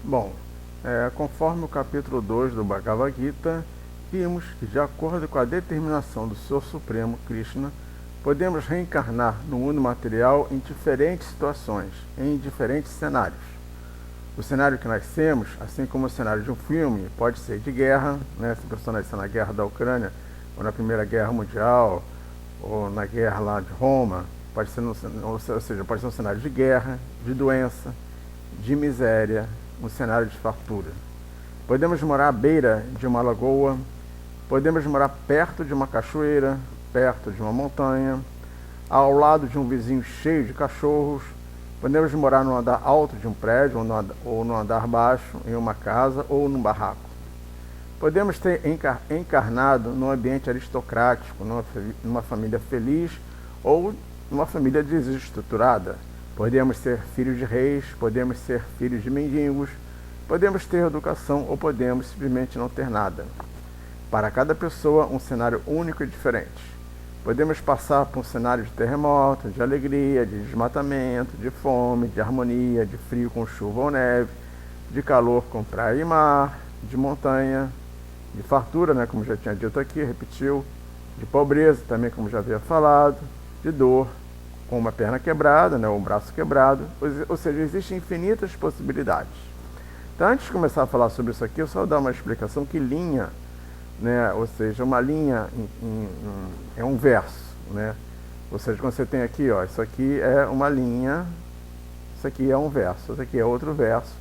Bom, conforme o capítulo 2 do Bhagavad Gita, vimos que, de acordo com a determinação do Senhor Supremo Krishna, podemos reencarnar no mundo material em diferentes situações, em diferentes cenários. O cenário que nascemos, assim como o cenário de um filme, pode ser de guerra, né? Se a pessoa nascer na guerra da Ucrânia, ou na Primeira Guerra Mundial, ou na guerra lá de Roma, pode ser ou seja, pode ser um cenário de guerra, de doença, de miséria, um cenário de fartura. Podemos morar à beira de uma lagoa, podemos morar perto de uma cachoeira, perto de uma montanha, ao lado de um vizinho cheio de cachorros. Podemos morar no andar alto de um prédio ou no andar baixo, em uma casa ou num barraco. Podemos ter encarnado num ambiente aristocrático, numa família feliz ou numa família desestruturada. Podemos ser filhos de reis, podemos ser filhos de mendigos, podemos ter educação ou podemos simplesmente não ter nada. Para cada pessoa, um cenário único e diferente. Podemos passar por um cenário de terremoto, de alegria, de desmatamento, de fome, de harmonia, de frio com chuva ou neve, de calor com praia e mar, de montanha, de fartura, né, como já tinha dito aqui, repetiu, de pobreza, também como já havia falado, de dor, com uma perna quebrada, né, ou um braço quebrado, ou seja, existem infinitas possibilidades. Então, antes de começar a falar sobre isso aqui, eu só vou dar uma explicação que linha, né, ou seja, uma linha é um verso, né? Ou seja, quando você tem aqui, ó, isso aqui é uma linha, isso aqui é um verso, isso aqui é outro verso,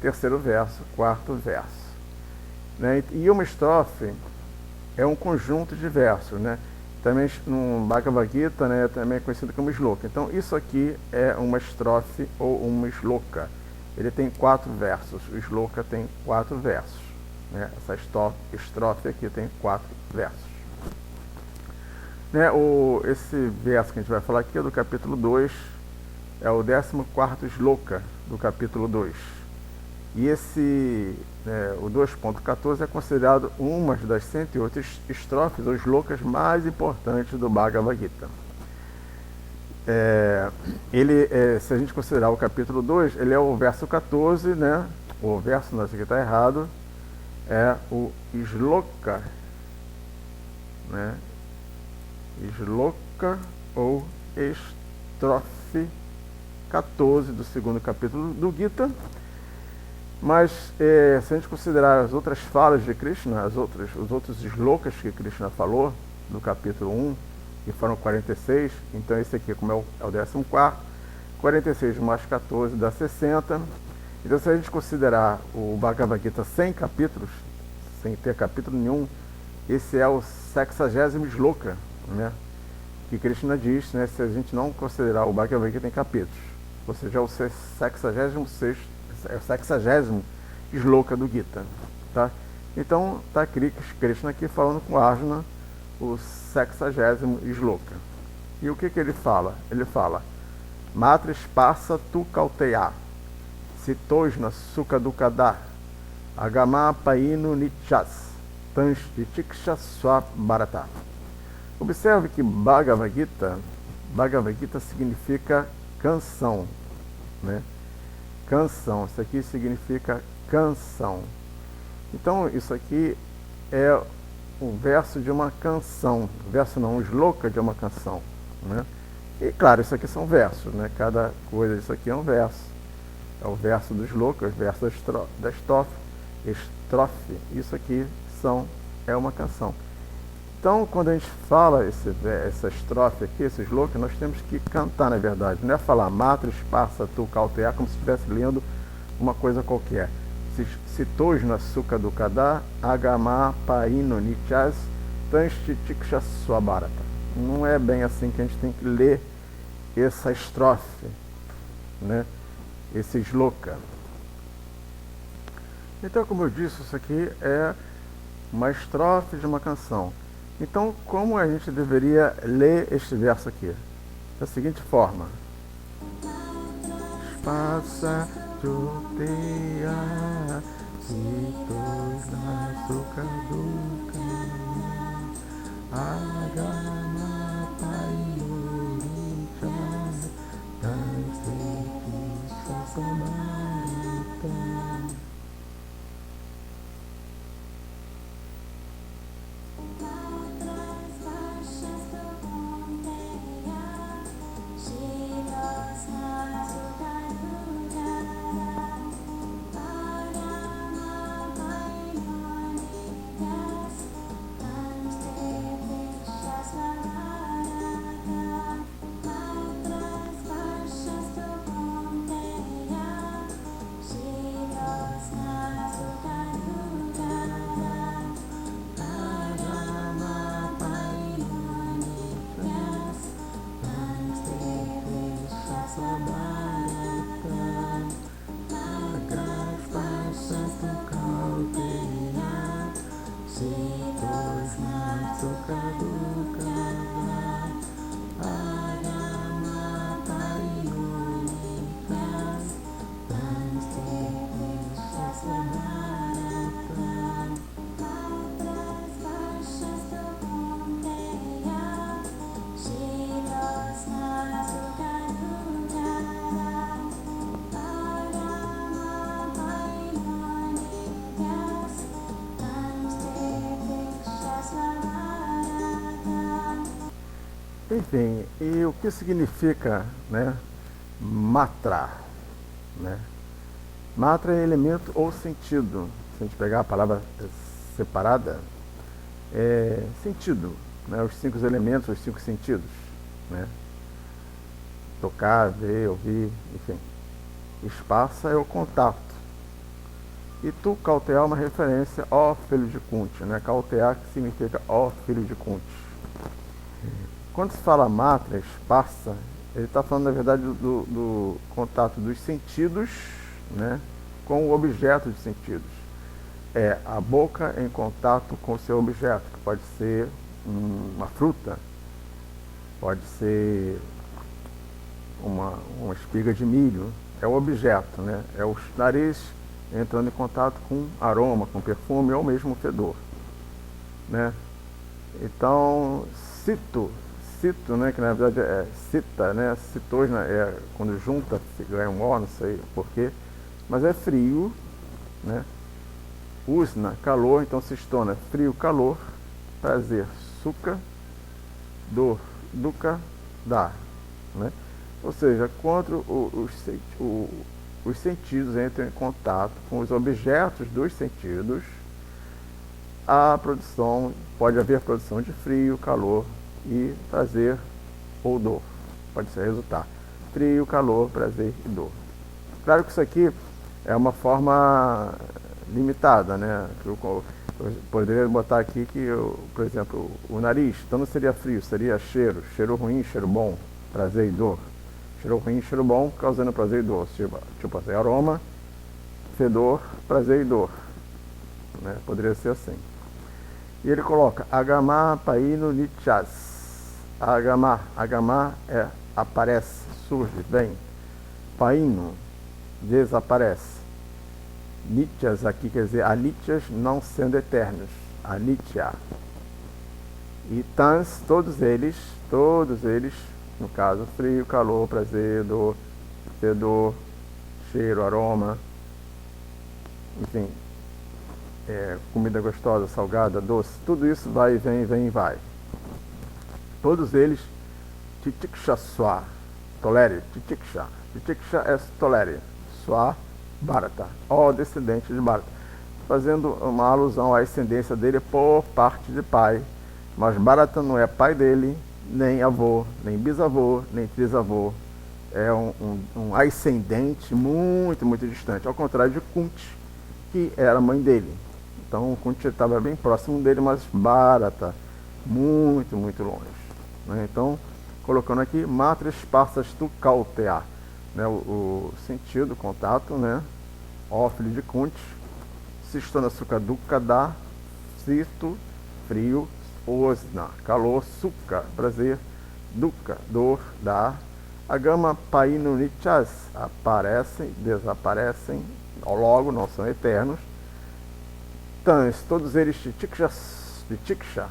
terceiro verso, quarto verso, né? E uma estrofe é um conjunto de versos, né? Também no Bhagavad Gita, né, também é conhecido como sloka. Então isso aqui é uma estrofe ou uma sloka. Ele tem 4 versos. O sloka tem 4 versos, né? Essa estrofe aqui tem 4 versos. Né, esse verso que a gente vai falar aqui é do capítulo 2, é o 14º sloka do capítulo 2. E o 2.14 é considerado uma das 108 estrofes ou slokas mais importantes do Bhagavad Gita. Se a gente considerar o capítulo 2, ele é o verso 14, né? O verso, não, esse aqui está errado, é o sloka, né? Sloka ou estrofe 14 do segundo capítulo do Gita. Mas se a gente considerar as outras falas de Krishna, os outros slokas que Krishna falou, do capítulo 1, que foram 46, então esse aqui, como é o 14º, 46 mais 14 dá 60. Então, se a gente considerar o Bhagavad Gita sem capítulos, sem ter capítulo nenhum, esse é o 60º sloka, né? Que Krishna diz, né, se a gente não considerar o Bhagavad Gita em capítulos, ou seja, é o 66º, é o 60º sloka do Gita, tá? Então está Krishna aqui falando com Arjuna o 60º sloka. E o que ele fala? Ele fala: Matris passa tu kauteya, sitosna sukha dukada, agama painu nichas, tanshtiksha swa bharata. Observe que Bhagavad Gita significa canção, né? Canção, isso aqui significa canção. Então isso aqui é um verso de uma canção, verso não, um sloka de uma canção, né? E claro, isso aqui são versos, né? Cada coisa disso aqui é um verso. É o verso do sloka, o verso da estrofe. Isso aqui é uma canção. Então, quando a gente fala essa estrofe aqui, esse sloka, nós temos que cantar, na verdade. Não é falar matris passa tu kauteya como se estivesse lendo uma coisa qualquer. Sitosna sukha dukada, agama paino nichas, tanshtiksha swa bharata. Não é bem assim que a gente tem que ler essa estrofe, né? Esse sloka. Então, como eu disse, isso aqui é uma estrofe de uma canção. Então, como a gente deveria ler este verso aqui? Da seguinte forma: Passa Joteya, Sitosna Sukha Dukada, Agama Painu Nichas, Tanshtiksha Swa Bharata. Enfim, e o que significa, né, matra, né? Matra é elemento ou sentido. Se a gente pegar a palavra separada, é sentido, né? Os 5 elementos, os 5 sentidos, né? Tocar, ver, ouvir, enfim. Espaça é o contato. E tu cautear é uma referência ó filho de Kunti, né? Cautear que significa ó filho de Kunti. Quando se fala matra, esparsa, ele está falando na verdade do contato dos sentidos, né, com o objeto de sentidos. É a boca em contato com o seu objeto, que pode ser uma fruta, pode ser uma espiga de milho, é o objeto, né? É o nariz entrando em contato com aroma, com perfume ou mesmo fedor, né? Então, cito, né, que na verdade é cita, né? Citos, né, é quando junta, ganha um ó, não sei porquê, mas é frio, né? Usna, calor, então cistona, frio, calor, prazer, suca, dor, dukkha, dá, né? Ou seja, quando os sentidos entram em contato com os objetos dos sentidos, pode haver produção de frio, calor e prazer ou dor. Pode ser resultar. Frio, calor, prazer e dor. Claro que isso aqui é uma forma limitada, né? Eu poderia botar aqui que, por exemplo, o nariz, então não seria frio, seria cheiro. Cheiro ruim, cheiro bom, prazer e dor. Cheiro ruim, cheiro bom, causando prazer e dor. Tipo assim, aroma, fedor, prazer e dor. Né? Poderia ser assim. E ele coloca Agama Paino Nityas. Agama é aparece, surge, vem. Paino, desaparece. Nityas aqui quer dizer anityas, não sendo eternos. Anitya. E tans, todos eles, no caso, frio, calor, prazer, dor, fedor, cheiro, aroma, enfim, comida gostosa, salgada, doce, tudo isso vai, vem e vai. Todos eles, titiksha swa, tolere, titiksha. Titiksha é tolere, swa, Bharata, ó descendente de Bharata, fazendo uma alusão à ascendência dele por parte de pai, mas Bharata não é pai dele, nem avô, nem bisavô, nem trisavô, é um ascendente muito, muito distante, ao contrário de Kunti, que era mãe dele. Então Kunti estava bem próximo dele, mas Bharata, muito, muito longe. Né? Então, colocando aqui, matras passas tu kautea, né? O sentido, o contato, né? Ó filho de Kunti, sistana suka dukkha dá, cito, frio, osna, calor, suka, prazer, dukkha, dor, dá, agama paino nityas, aparecem, desaparecem, logo não são eternos, tans, todos eles titiksha,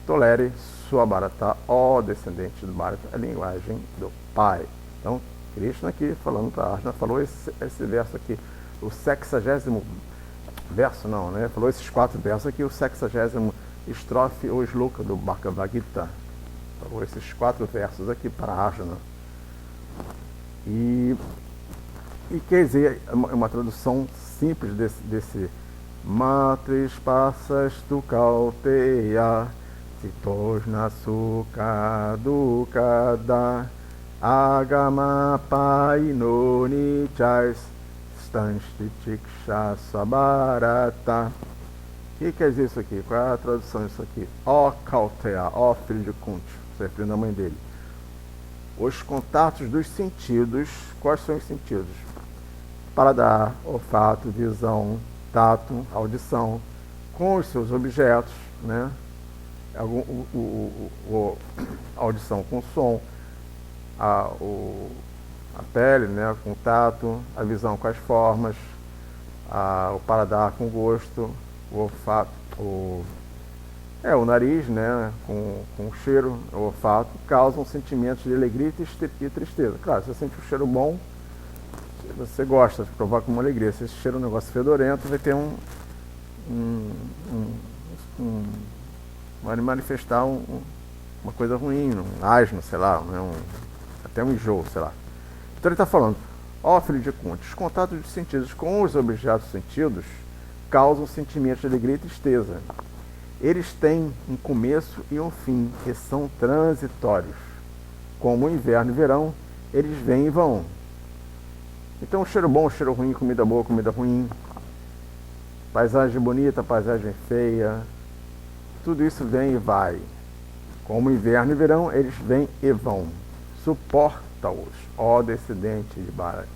tolere sua Bharata, ó descendente do Bharata, a linguagem do pai. Então, Krishna aqui falando para Arjuna, falou esse verso aqui, o 60º verso não, né? Falou esses 4 versos aqui, o 60º estrofe ou sloka do Bhagavad Gita. Falou esses 4 versos aqui para Arjuna. E quer dizer, uma tradução simples desse Matris passas tu kauteya, Sitosna sukha dukkha dá, Agama paino nityas, Stanshtiksha sabharata. O que quer dizer isso aqui? Qual é a tradução disso aqui? Ó Kauteya, ó filho de Kunti, se referindo à mãe dele. Os contatos dos sentidos, quais são os sentidos? Paladar, olfato, visão, tato, audição, com os seus objetos, né? A audição com som, a pele, né, com tato, a visão com as formas, o paladar com gosto, o olfato, o nariz, né, com o cheiro, o olfato, causam sentimentos de alegria e tristeza. Claro, se você sente um cheiro bom, você gosta, provoca uma alegria. Se esse cheiro é um negócio fedorento, vai ter vai manifestar uma coisa ruim, um asno, sei lá, até um enjoo, sei lá. Então ele está falando, ó filho de Kunti, os contatos dos sentidos com os objetos sentidos causam sentimentos de alegria e tristeza. Eles têm um começo e um fim, que são transitórios. Como o inverno e verão, eles vêm e vão. Então, cheiro bom, cheiro ruim, comida boa, comida ruim, paisagem bonita, paisagem feia, tudo isso vem e vai. Como inverno e verão, eles vêm e vão. Suporta-os, ó descendente de Bharat.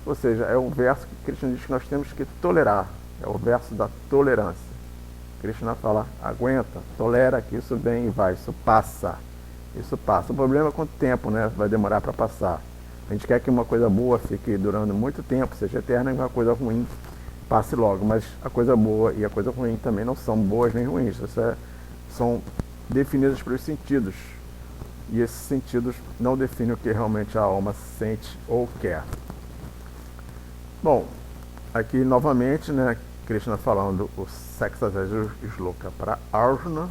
Ou seja, é um verso que Krishna diz que nós temos que tolerar. É o verso da tolerância. Krishna fala, aguenta, tolera que isso vem e vai, isso passa. Isso passa. O problema é quanto tempo, né, vai demorar para passar. A gente quer que uma coisa boa fique durando muito tempo, seja eterna, e uma coisa ruim passe logo. Mas a coisa boa e a coisa ruim também não são boas nem ruins. São definidas pelos sentidos. E esses sentidos não definem o que realmente a alma sente ou quer. Bom, aqui novamente, né, Krishna falando o Sexagésimo Shloka para Arjuna.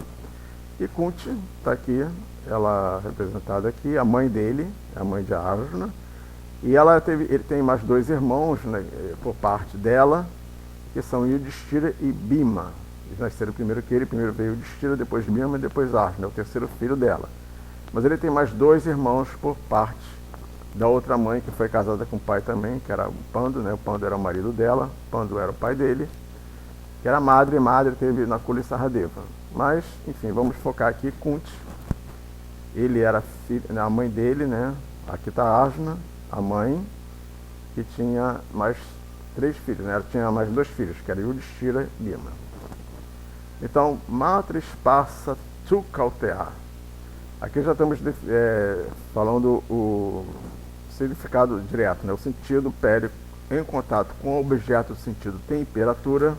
E Kunti está aqui, ela representada aqui, a mãe dele, a mãe de Arjuna. E ele tem mais dois irmãos, né, por parte dela, que são Yudhishthira e Bhima. Eles nasceram primeiro que ele, primeiro veio Yudhishthira, depois Bhima e depois Arjuna, é o terceiro filho dela. Mas ele tem mais dois irmãos por parte da outra mãe, que foi casada com o pai também, que era o Pandu, né? O Pandu era o marido dela, o Pandu era o pai dele, que era Madre, e Madre teve Nakula e Saradeva. Mas, enfim, vamos focar aqui Kunti. Ele era filho, a mãe dele, né? Aqui está Arjuna, a mãe, que tinha mais 3 filhos, né? Ela tinha mais 2 filhos, que era Yudhishthira e Bhima. Então, Matris passa tu cautear. Aqui já estamos falando o significado direto, né? O sentido pele em contato com o objeto do sentido temperatura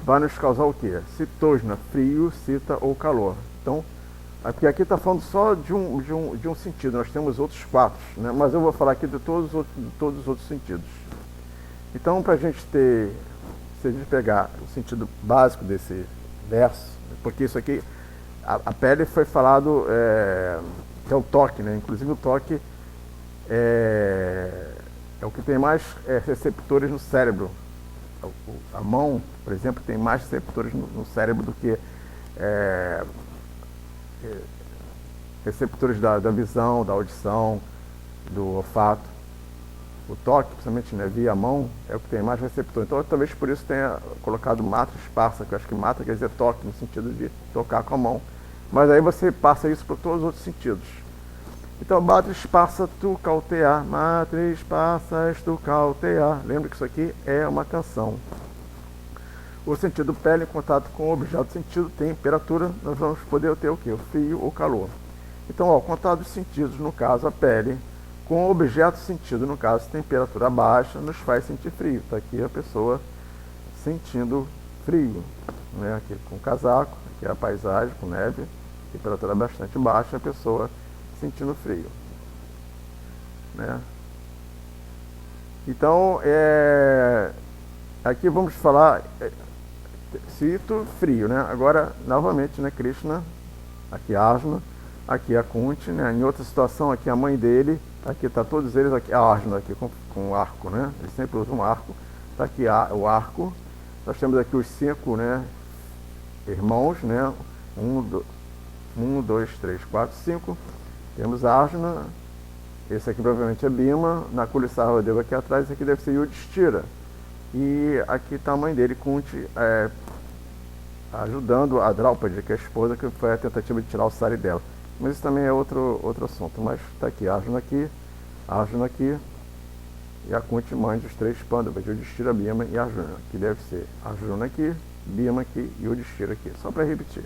vai nos causar o quê? Citosna, frio, cita ou calor. Então, aqui está falando só de um sentido, nós temos outros 4, né? Mas eu vou falar aqui de todos os outros sentidos. Então, para a gente ter, se a gente pegar o sentido básico desse verso, porque isso aqui, a pele foi falado, que é o toque, né? Inclusive o toque é o que tem mais receptores no cérebro. A mão, por exemplo, tem mais receptores no cérebro do que receptores da visão, da audição, do olfato. O toque, principalmente, né, via mão, é o que tem mais receptor. Então, talvez por isso tenha colocado matra esparsa, que eu acho que matra quer dizer toque, no sentido de tocar com a mão. Mas aí você passa isso por todos os outros sentidos. Então, matra esparsa tu cautear, matra esparsas tu cautear. Lembra que isso aqui é uma canção. O sentido pele em contato com o objeto sentido, temperatura, nós vamos poder ter o quê? O frio ou calor. Então, ó, contato dos sentidos, no caso a pele, com o objeto sentido, no caso temperatura baixa, nos faz sentir frio. Está aqui a pessoa sentindo frio, né? Aqui com casaco, aqui é a paisagem com neve, temperatura bastante baixa, a pessoa sentindo frio, né? Então, aqui vamos falar, cito frio, né? Agora, novamente, né, Krishna, aqui Arjuna, aqui a Kunti, né? Em outra situação, aqui a mãe dele, aqui está todos eles, aqui a Arjuna aqui com arco, né? Eles sempre usam um arco. Está aqui o arco. Nós temos aqui os 5, né, irmãos, né? 1, 2, 3, 4, 5. Temos Arjuna. Esse aqui provavelmente é Bhima. Nakula e Saradeva aqui atrás. Esse aqui deve ser Yudhishthira. E aqui está a mãe dele, Kunti, ajudando a Draupadi, que é a esposa, que foi a tentativa de tirar o sari dela. Mas isso também é outro assunto. Mas está aqui Arjuna aqui, e a Kunti, mãe dos 3 Pandavas, Yudhishthira, Bhima e Arjuna. Que deve ser Arjuna aqui, Bhima aqui e Yudhishthira aqui. Só para repetir.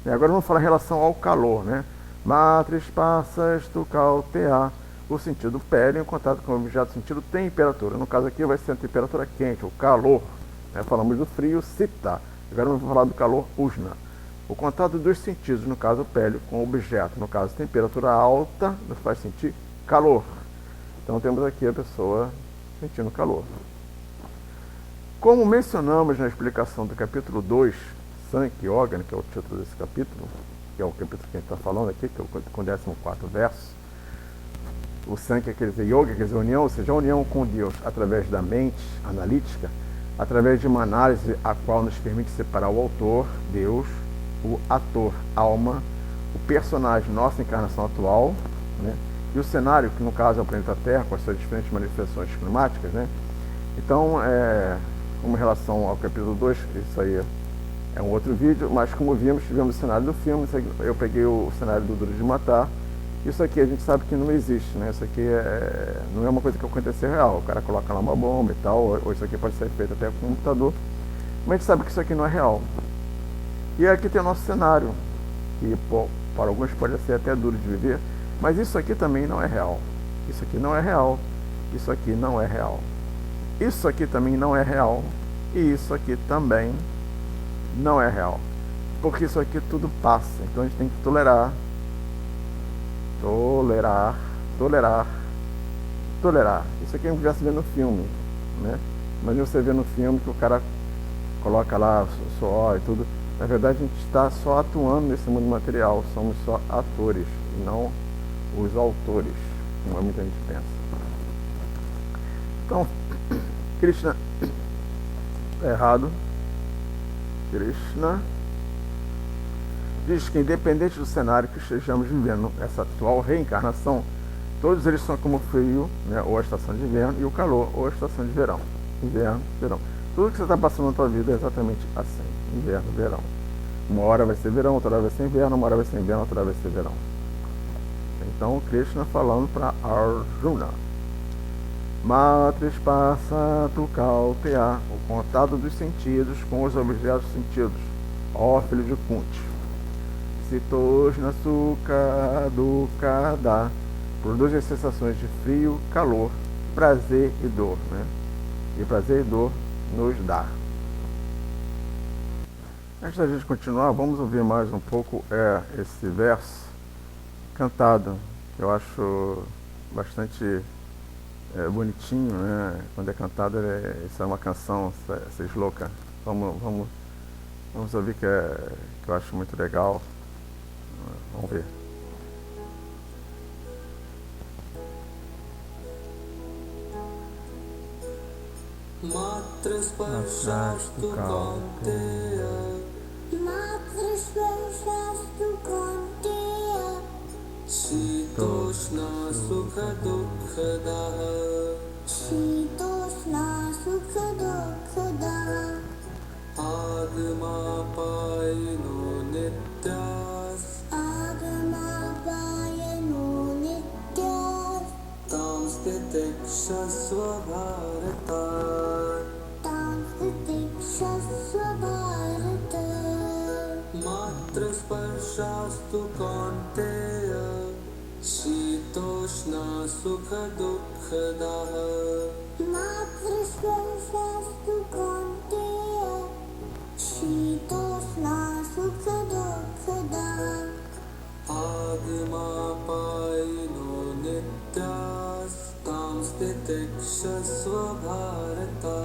E agora vamos falar em relação ao calor, né? Matris passas tu cautear. O sentido pele em contato com o objeto sentido temperatura. No caso aqui vai ser a temperatura quente, o calor. Né? Falamos do frio, cita. Agora vamos falar do calor, usna. O contato dos sentidos, no caso pele, com o objeto, no caso temperatura alta, nos faz sentir calor. Então temos aqui a pessoa sentindo calor. Como mencionamos na explicação do capítulo 2, Sankhya Yoga, que é o título desse capítulo, que é o capítulo que a gente está falando aqui, que é o 14º verso. O Sankhya quer dizer yoga, quer dizer união, ou seja, a união com Deus através da mente analítica, através de uma análise a qual nos permite separar o autor, Deus, o ator, alma, o personagem, nossa encarnação atual, né? E o cenário, que no caso é o planeta Terra, com as suas diferentes manifestações climáticas, né? Então, como em relação ao capítulo 2, isso aí é um outro vídeo, mas como vimos, tivemos o cenário do filme, eu peguei o cenário do Duro de Matar. Isso aqui a gente sabe que não existe, né? Isso aqui não é uma coisa que aconteceu real. O cara coloca lá uma bomba e tal, ou isso aqui pode ser feito até com um computador. Mas a gente sabe que isso aqui não é real. E aqui tem o nosso cenário, que para alguns pode ser até duro de viver, mas isso aqui também não é real. Isso aqui não é real. Isso aqui não é real. Isso aqui também não é real. E isso aqui também não é real. Porque isso aqui tudo passa. Então a gente tem que tolerar. Tolerar. Isso aqui a gente já se vê no filme, né? Mas você vê no filme que o cara coloca lá suor e tudo. Na verdade, a gente está só atuando nesse mundo material. Somos só atores, e não os autores, como muita gente pensa. Então, Krishna é errado. Krishna diz que, independente do cenário que estejamos vivendo, essa atual reencarnação, todos eles são como o frio, né, ou a estação de inverno, e o calor, ou a estação de verão. Inverno, verão. Tudo que você está passando na tua vida é exatamente assim. Inverno, verão. Uma hora vai ser verão, outra hora vai ser inverno, uma hora vai ser inverno, outra hora vai ser verão. Então, Krishna falando para Arjuna. Matris passa tu kauteya, o contato dos sentidos com os objetos sentidos. Ó filho de Kunti. Sitoshna Sukha Dukkha Da, produz as sensações de frio, calor, prazer e dor, né? E prazer e dor nos dá. Antes da gente continuar, vamos ouvir mais um pouco esse verso cantado, que eu acho bastante bonitinho, né? Quando é cantado, isso é uma canção, essa shloka. Vamos ouvir que eu acho muito legal. Vamos ver. Matrasparshastu Kaunteya, Matrasparshastu Kaunteya, Shitoshna Sukha Dukkha-daha, Shitoshna Sukha Dukkha-daha, Agama Payano Nityas, Agama Payano Nityas, Tam Stitikshasva Bharata, Tam Stitikshasva Bharata, Matrasparshastu Kaunteya, Shitoshna Sukha Dukkha-daha, Matrasparshastu Kaunteya, Shitoshna Sukha Dukkha-daha, Agama Payano Nityas, Tam Stitikshasva Bharata,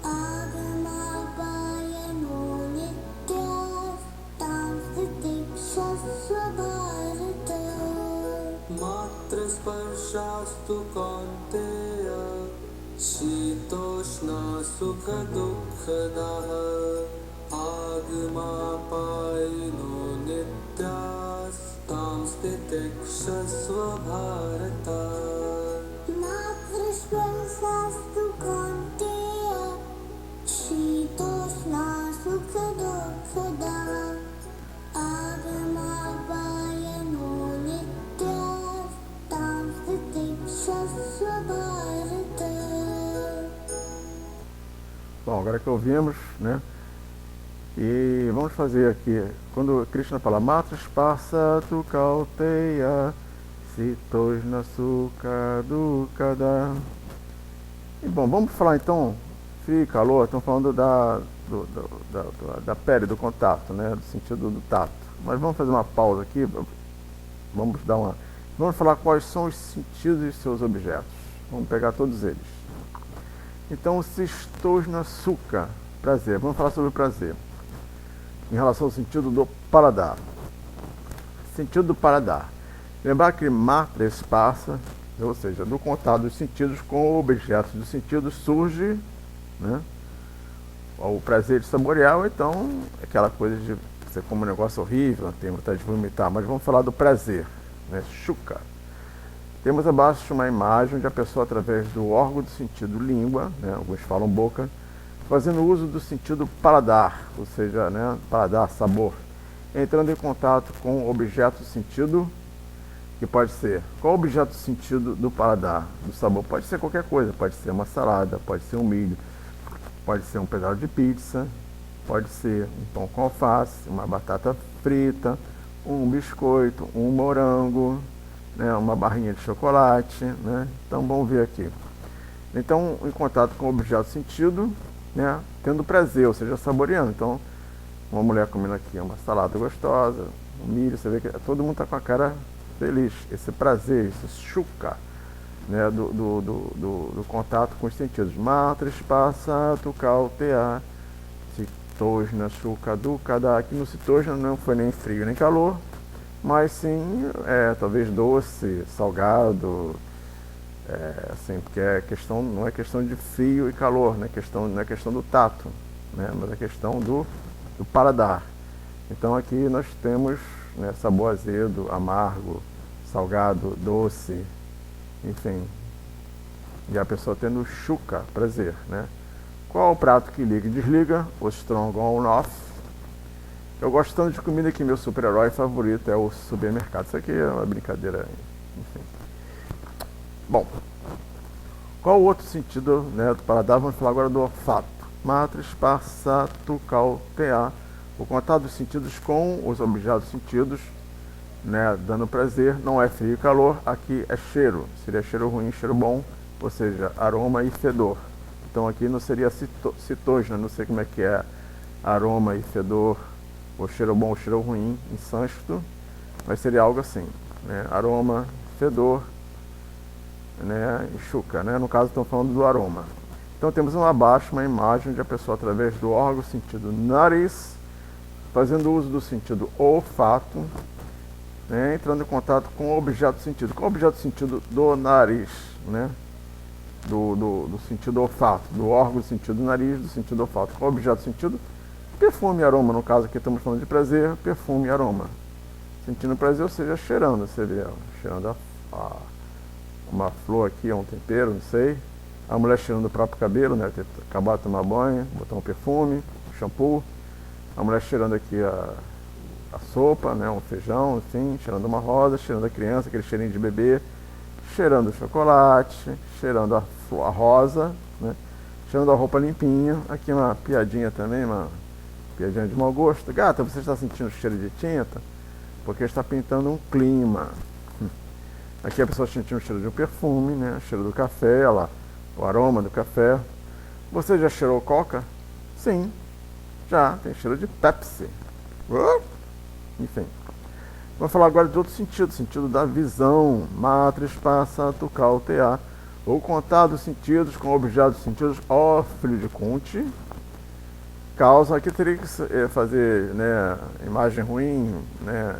Agama Payano Nityas, Tam Stitikshasva Bharata, Matrasparshastu Kaunteya, Shitoshna Sukha Dukkha-daha, Agama Payano Nityas, Tam Stitikshasva Bharata, Matrasparshastu Kaunteya, Shitoshna Sukha Dukkha-daha, Agama Payano Nityas, Tam Stitikshasva Bharata. Bom, agora que ouvimos, né? E vamos fazer aqui, quando Krishna fala Matrasparsa tu kauteya, Sitoshna Sukha Dukkha-da. E bom, vamos falar então, frio e calor, estão falando da pele, do contato, né? Do sentido do tato. Mas vamos fazer uma pausa aqui, vamos falar quais são os sentidos de seus objetos. Vamos pegar todos eles. Então, Sitoshna Sukha, prazer. Vamos falar sobre o prazer. Em relação ao sentido do paladar. Sentido do paladar. Lembrar que matres passa, ou seja, do contato dos sentidos com objetos dos sentidos surge, né, o prazer de saborear, ou então aquela coisa de você come um negócio horrível, tem vontade de vomitar, mas vamos falar do prazer, né, shuka. Temos abaixo uma imagem onde a pessoa, através do órgão do sentido língua, né, alguns falam boca, fazendo uso do sentido paladar, ou seja, né, paladar, sabor, entrando em contato com o objeto do sentido, que pode ser, qual o objeto do sentido do paladar, do sabor? Pode ser qualquer coisa, pode ser uma salada, pode ser um milho, pode ser um pedaço de pizza, pode ser um pão com alface, uma batata frita, um biscoito, um morango, né, uma barrinha de chocolate, né? Então vamos ver aqui. Então, em contato com o objeto do sentido, né, tendo prazer, ou seja, saboreando. Então, uma mulher comendo aqui uma salada gostosa, um milho, você vê que todo mundo está com a cara feliz. Esse prazer, esse shuka, né, do contato com os sentidos. Matres, passa, tukal, tea, citosna, shuka, dukada. Aqui no citosna não foi nem frio nem calor, mas sim, talvez doce, salgado, assim, porque não é questão de frio e calor, não é questão do tato, né, mas é questão do paladar. Então aqui nós temos, né, sabor azedo, amargo, salgado, doce, enfim. E a pessoa tendo shuka, prazer, né? Qual é o prato que liga e desliga? O strong on off. Eu gosto tanto de comida que meu super-herói favorito é o supermercado. Isso aqui é uma brincadeira, enfim. Bom, qual o outro sentido, né, do paladar? Vamos falar agora do olfato. Matres, passa, tukal, tea. O contato dos sentidos com os objetos sentidos, né, dando prazer, não é frio e calor, aqui é cheiro, seria cheiro ruim, cheiro bom, ou seja, aroma e fedor. Então aqui não seria citosna, não sei como é que é aroma e fedor, ou cheiro bom ou cheiro ruim em sânscrito, mas seria algo assim, né, aroma, fedor, né, e shuka, né, no caso estamos falando do aroma. Então temos abaixo uma imagem onde a pessoa, através do órgão sentido nariz, fazendo uso do sentido olfato, né, entrando em contato com o objeto do sentido. Qual é o objeto do sentido do nariz, né? Do sentido olfato, do órgão do sentido nariz, do sentido olfato. Qual é o objeto do sentido? Perfume e aroma, no caso aqui estamos falando de prazer, perfume e aroma. Sentindo prazer, ou seja, cheirando, você vê, cheirando uma flor aqui, um tempero, não sei. A mulher cheirando o próprio cabelo, né, ter acabado de tomar banho, botar um perfume, um shampoo. A mulher cheirando aqui a sopa, né, um feijão, enfim, cheirando uma rosa, cheirando a criança, aquele cheirinho de bebê, cheirando o chocolate, cheirando a rosa, né, cheirando a roupa limpinha. Aqui uma piadinha também, uma piadinha de mau gosto. Gata, você está sentindo cheiro de tinta? Porque está pintando um clima. Aqui a pessoa sentindo o cheiro de um perfume, né, cheiro do café, olha lá, o aroma do café. Você já cheirou coca? Sim. Já, tem cheiro de Pepsi. Enfim. Vamos falar agora de outro sentido, sentido da visão. Matres, passa, tukal, tea. Ou contato dos sentidos com objetos dos sentidos, ó filho de Conte. Causa, aqui teria que fazer, né, imagem ruim, né,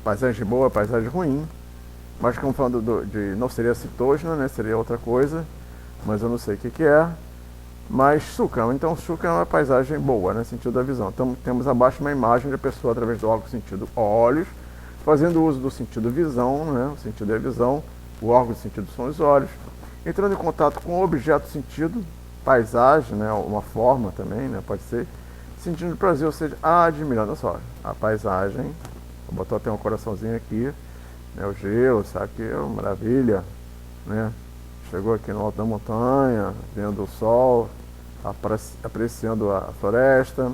paisagem boa, paisagem ruim. Mas como falando não seria citosna, né, seria outra coisa. Mas eu não sei o que é. Mas shuka, então shuka é uma paisagem boa, né, sentido da visão. Então temos abaixo uma imagem de a pessoa, através do órgão sentido olhos, fazendo uso do sentido visão, né, o sentido é a visão, o órgão de sentido são os olhos, entrando em contato com o objeto sentido, paisagem, né, uma forma também, né, pode ser, sentindo prazer, ou seja, admirando, olha só, a paisagem, botou até um coraçãozinho aqui, né, o gelo, sabe que é uma maravilha, né. Chegou aqui no alto da montanha, vendo o sol, apreciando a floresta,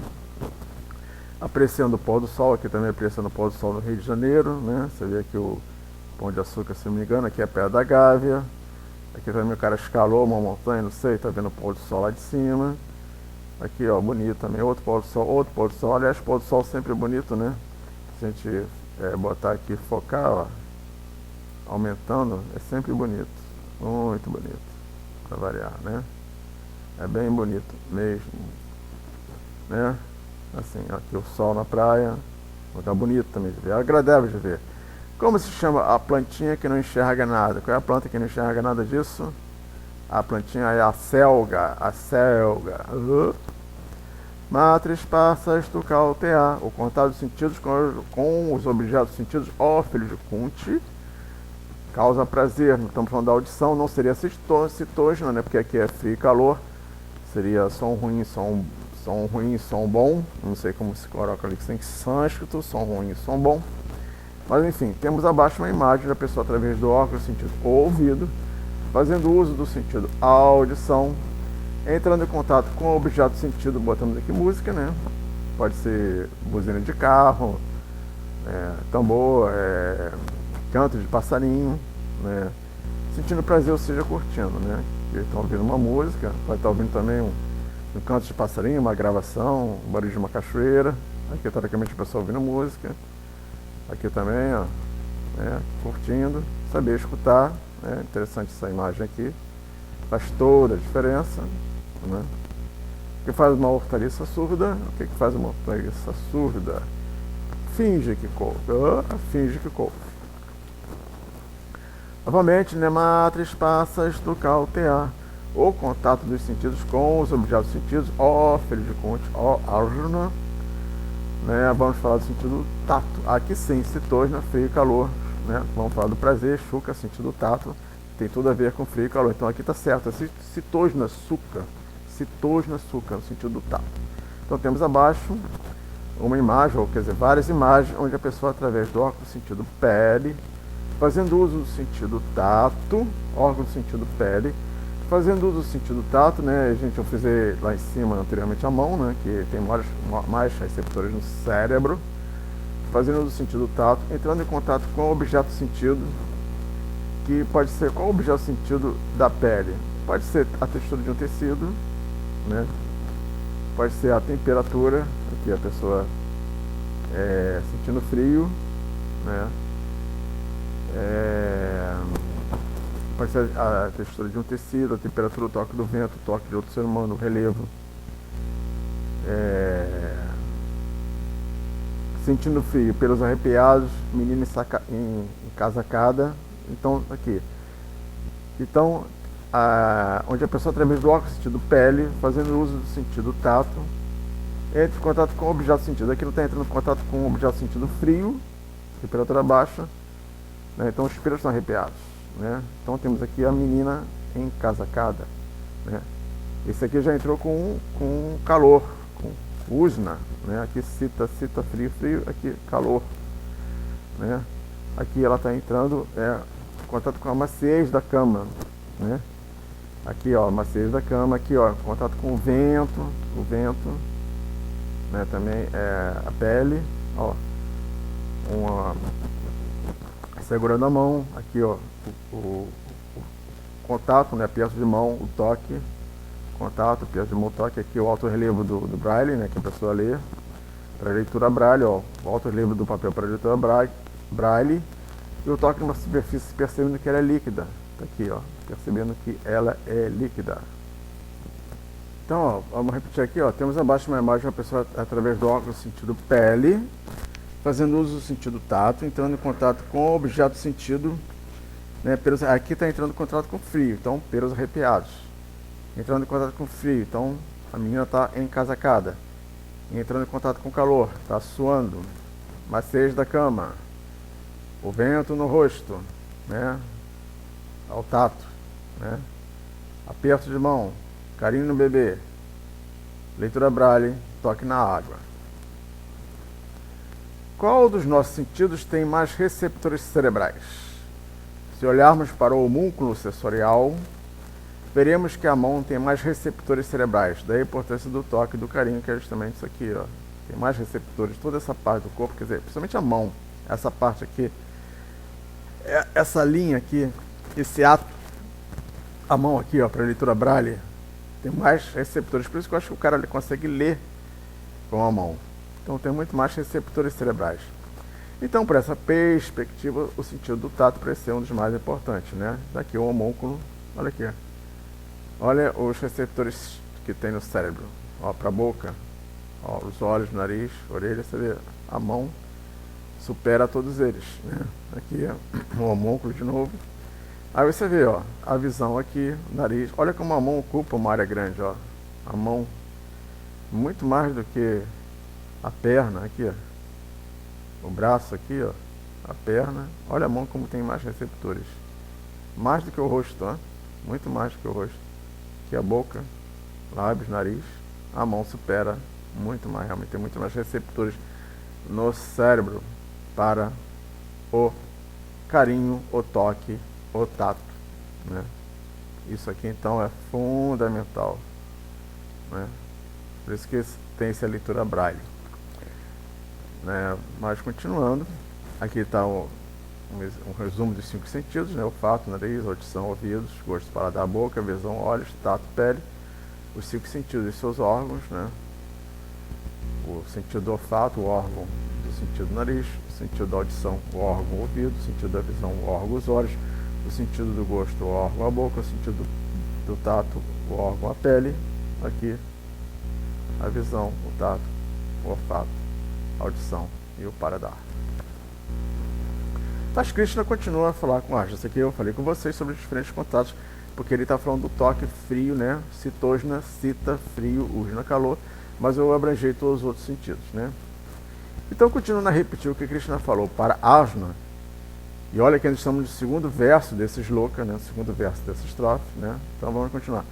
apreciando o pôr do sol, aqui também apreciando o pôr do sol no Rio de Janeiro, né? Você vê aqui o Pão de Açúcar, se não me engano, aqui é perto da Gávea. Aqui também o cara escalou uma montanha, não sei, tá vendo o pôr do sol lá de cima. Aqui, ó, bonito também, outro pôr do sol, aliás, pôr do sol sempre é bonito, né? Se a gente botar aqui, focar, ó, aumentando, é sempre bonito. Muito bonito, para variar, né? É bem bonito mesmo, né? Assim, aqui o sol na praia, Tá bonito também de ver, é agradável de ver. Como se chama a plantinha que não enxerga nada? Qual é a planta que não enxerga nada disso? A plantinha é a selga, a selga. Matris passas tu cautear, o contato dos sentidos com os objetos sentidos, ó filho de Kunti, causa prazer. Não estamos falando da audição, não seria citógena, né? Porque aqui é frio e calor, seria som ruim, som ruim, som bom. Não sei como se coloca ali, que tem sânscrito, som ruim, som bom. Mas enfim, temos abaixo uma imagem da pessoa através do óculos sentido ouvido, fazendo uso do sentido audição, entrando em contato com o objeto sentido, botamos aqui música, né? Pode ser buzina de carro, tambor, canto de passarinho, né? Sentindo prazer, ou seja, curtindo, né? Eles estão ouvindo uma música, pode estar ouvindo também um canto de passarinho, uma gravação, um barulho de uma cachoeira. Aqui, teoricamente, a pessoa ouvindo música. Aqui também, ó, né? Curtindo, saber escutar, né? Interessante essa imagem aqui. Faz toda a diferença, né? O que faz uma hortaliça surda? O que faz uma hortaliça surda? Finge que couve. Finge que couve. Novamente, Nematris passas do cautear. O contato dos sentidos com os objetos sentidos, ó filho de Kunti, ó Arjuna, né? Vamos falar do sentido tato. Aqui sim, citógena, frio e calor, né? Vamos falar do prazer, chuca, sentido tato, tem tudo a ver com frio e calor. Então aqui está certo, citógena, suca, no sentido do tato. Então temos abaixo uma imagem, ou quer dizer, várias imagens, onde a pessoa, através do órgão do sentido pele, fazendo uso do sentido tato, órgão do sentido pele, fazendo uso do sentido tato, né? Gente, eu fiz lá em cima anteriormente a mão, né? Que tem mais receptores no cérebro, fazendo uso do sentido tato, entrando em contato com o objeto sentido, que pode ser qual o objeto sentido da pele? Pode ser a textura de um tecido, né? Pode ser a temperatura, aqui a pessoa sentindo frio, né? Pode ser a textura de um tecido, a temperatura, o toque do vento, o toque de outro ser humano, o relevo. Sentindo frio, pelos arrepiados, menina encasacada. Então, aqui. Então, onde a pessoa, através do óculos sentido pele, fazendo uso do sentido tato, entra em contato com o objeto sentido. Aqui não está entrando em contato com o objeto sentido frio, temperatura baixa, né? Então os pelos estão arrepiados, né? Então temos aqui a menina encasacada, né? Esse aqui já entrou com calor, com usna, né? Aqui cita frio, aqui calor, né? Aqui ela está entrando em contato com a maciez da cama, né? Aqui, ó, maciez da cama, aqui, ó, contato com o vento, né? Também a pele, ó, segurando a mão, aqui, ó, o contato, né? Aperto de mão, o toque, contato, aperto de mão, toque, aqui o alto relevo do braille, né? Que a pessoa lê, para leitura braille, ó, o alto relevo do papel para leitura braille, e o toque numa superfície percebendo que ela é líquida, tá aqui, ó, percebendo que ela é líquida. Então, ó, vamos repetir aqui, ó, temos abaixo uma imagem da pessoa através do óculos sentido pele, fazendo uso do sentido tato, entrando em contato com o objeto sentido, né, aqui está entrando em contato com frio, então pelos arrepiados, entrando em contato com frio, então a menina está encasacada, entrando em contato com calor, está suando, maciez da cama, o vento no rosto, né, ao tato, né, aperto de mão, carinho no bebê, leitura braille, toque na água. Qual dos nossos sentidos tem mais receptores cerebrais? Se olharmos para o homúnculo sensorial, veremos que a mão tem mais receptores cerebrais. Daí a importância do toque e do carinho, que é justamente isso aqui, ó. Tem mais receptores, toda essa parte do corpo, quer dizer, principalmente a mão, essa parte aqui, essa linha aqui, esse ato, a mão aqui, ó, para leitura braille, tem mais receptores, por isso que eu acho que o cara consegue ler com a mão. Então tem muito mais receptores cerebrais. Então, por essa perspectiva, o sentido do tato parece ser um dos mais importantes, né? Daqui o homúnculo, olha aqui. Olha os receptores que tem no cérebro. Ó, para a boca, ó, os olhos, nariz, orelha, você vê a mão supera todos eles, né? Aqui é o homúnculo de novo. Aí você vê, ó, a visão aqui, o nariz. Olha como a mão ocupa uma área grande, ó. A mão, muito mais do que a perna aqui, ó. O braço aqui, ó. A perna. Olha a mão como tem mais receptores. Mais do que o rosto, ó. Muito mais do que o rosto. Aqui a boca, lábios, nariz. A mão supera muito mais, realmente tem muito mais receptores no cérebro para o carinho, o toque, o tato, né? Isso aqui então é fundamental, né? Por isso que tem essa leitura braille, né? Mas continuando, aqui está um resumo dos 5 sentidos, né? Olfato, nariz, audição, ouvidos, gosto, paladar, boca, visão, olhos, tato, pele. Os 5 sentidos e seus órgãos, né? O sentido do olfato, o órgão do sentido do nariz, o sentido da audição, o órgão o ouvido, o sentido da visão, o órgão os olhos, o sentido do gosto, o órgão a boca, o sentido do tato, o órgão a pele, aqui a visão, o tato, o olfato, a audição e o paladar. Mas Krishna continua a falar com Arjuna. Isso aqui eu falei com vocês sobre os diferentes contatos, porque ele está falando do toque frio, né? Citosna, cita, frio, Ujna, calor, mas eu abrangei todos os outros sentidos, né? Então, continuando a repetir o que Krishna falou para Arjuna, e olha que nós estamos no segundo verso desse shloka, né? Segundo verso dessa estrofe, né? Então vamos continuar.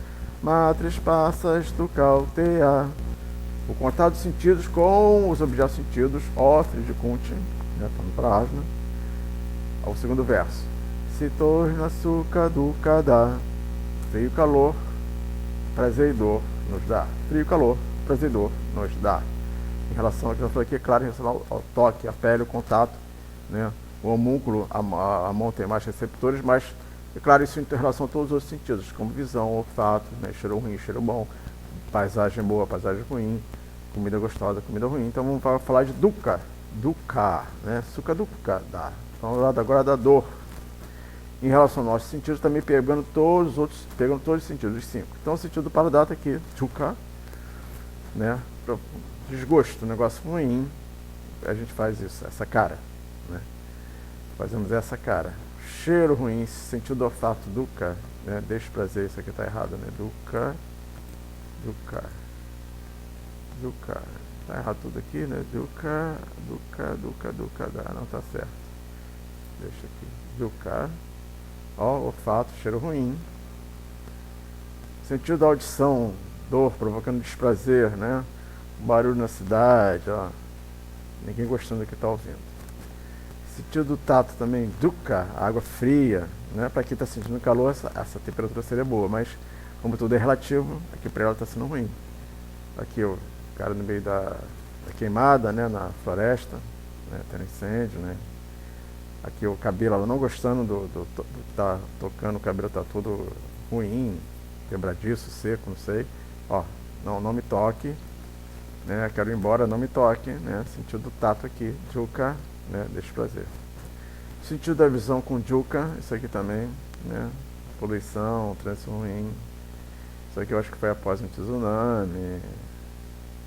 Matris passas tu kauteya. O contato dos sentidos com os objetos sentidos, ofre de Kunti, né? Falando para Arjuna. Ao segundo verso. Citosna sukha dukkha. Frio, calor, prazer e dor nos dá. Frio, calor, prazer e dor nos dá. Em relação ao que eu falei aqui, é claro, em relação ao toque, a pele, o contato, né? O homúnculo, a mão tem mais receptores, mas, é claro, isso em relação a todos os outros sentidos, como visão, olfato, né? Cheiro ruim, cheiro bom, paisagem boa, paisagem ruim, comida gostosa, comida ruim. Então vamos falar de dukkha, né? Sukha dukkha, dá. Falando agora da dor. Em relação aos nossos sentidos, também pegando todos os sentidos, os 5. Então o sentido do paladar está aqui, dukkha, né? Desgosto, negócio ruim, a gente faz isso, essa cara, né? Fazemos essa cara. Cheiro ruim, sentido do olfato, dukkha, né? Desprazer, isso aqui está errado, né? Dukkha. Está errado tudo aqui, né? Dukkha, não está certo. Deixa aqui. Dukkha. Ó, olfato, cheiro ruim. Sentido da audição, dor, provocando desprazer, né? Barulho na cidade, ó. Ninguém gostando do que está ouvindo. Sentido do tato também, dukkha, água fria, né? Para quem está sentindo calor, essa temperatura seria boa, mas como tudo é relativo, aqui para ela está sendo ruim. Aqui o cara no meio da queimada, né? Na floresta, né? Tendo incêndio, né? Aqui o cabelo, ela não gostando do tá tocando, o cabelo tá todo ruim, quebradiço, seco, não sei. Ó, não me toque, né? Quero ir embora, não me toque, né? Sentido do tato aqui, dukkha, né? Desprazer. Sentido da visão com dukkha, isso aqui também, né? Poluição, trânsito ruim. Isso aqui eu acho que foi após um tsunami,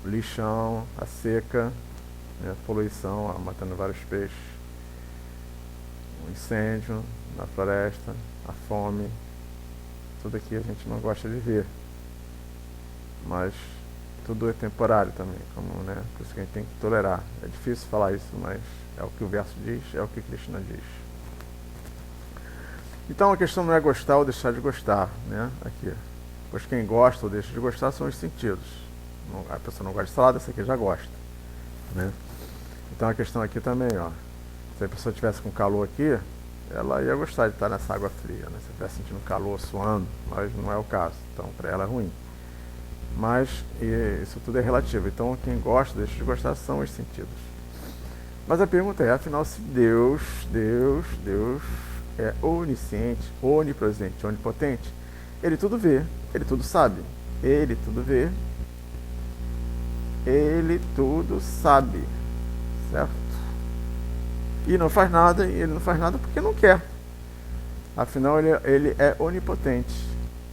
lixão, a seca, né? Poluição, ó, matando vários peixes. Um incêndio na floresta, a fome, tudo aqui a gente não gosta de ver, mas tudo é temporário também, como, né, por isso que a gente tem que tolerar. É difícil falar isso, mas é o que o verso diz, é o que Krishna diz. Então a questão não é gostar ou deixar de gostar, né, aqui. Pois quem gosta ou deixa de gostar são os sentidos. A pessoa não gosta de salada, essa aqui já gosta, né. Então a questão aqui também, ó. Se a pessoa estivesse com calor aqui, ela ia gostar de estar nessa água fria, né? Se estivesse sentindo calor, suando, mas não é o caso. Então, para ela é ruim. Mas isso tudo é relativo. Então, quem gosta, deixa de gostar, são os sentidos. Mas a pergunta é, afinal, se Deus é onisciente, onipresente, onipotente, Ele tudo vê, Ele tudo sabe. Ele tudo vê, Ele tudo sabe. Certo? E não faz nada, e ele não faz nada porque não quer. Afinal, ele é onipotente,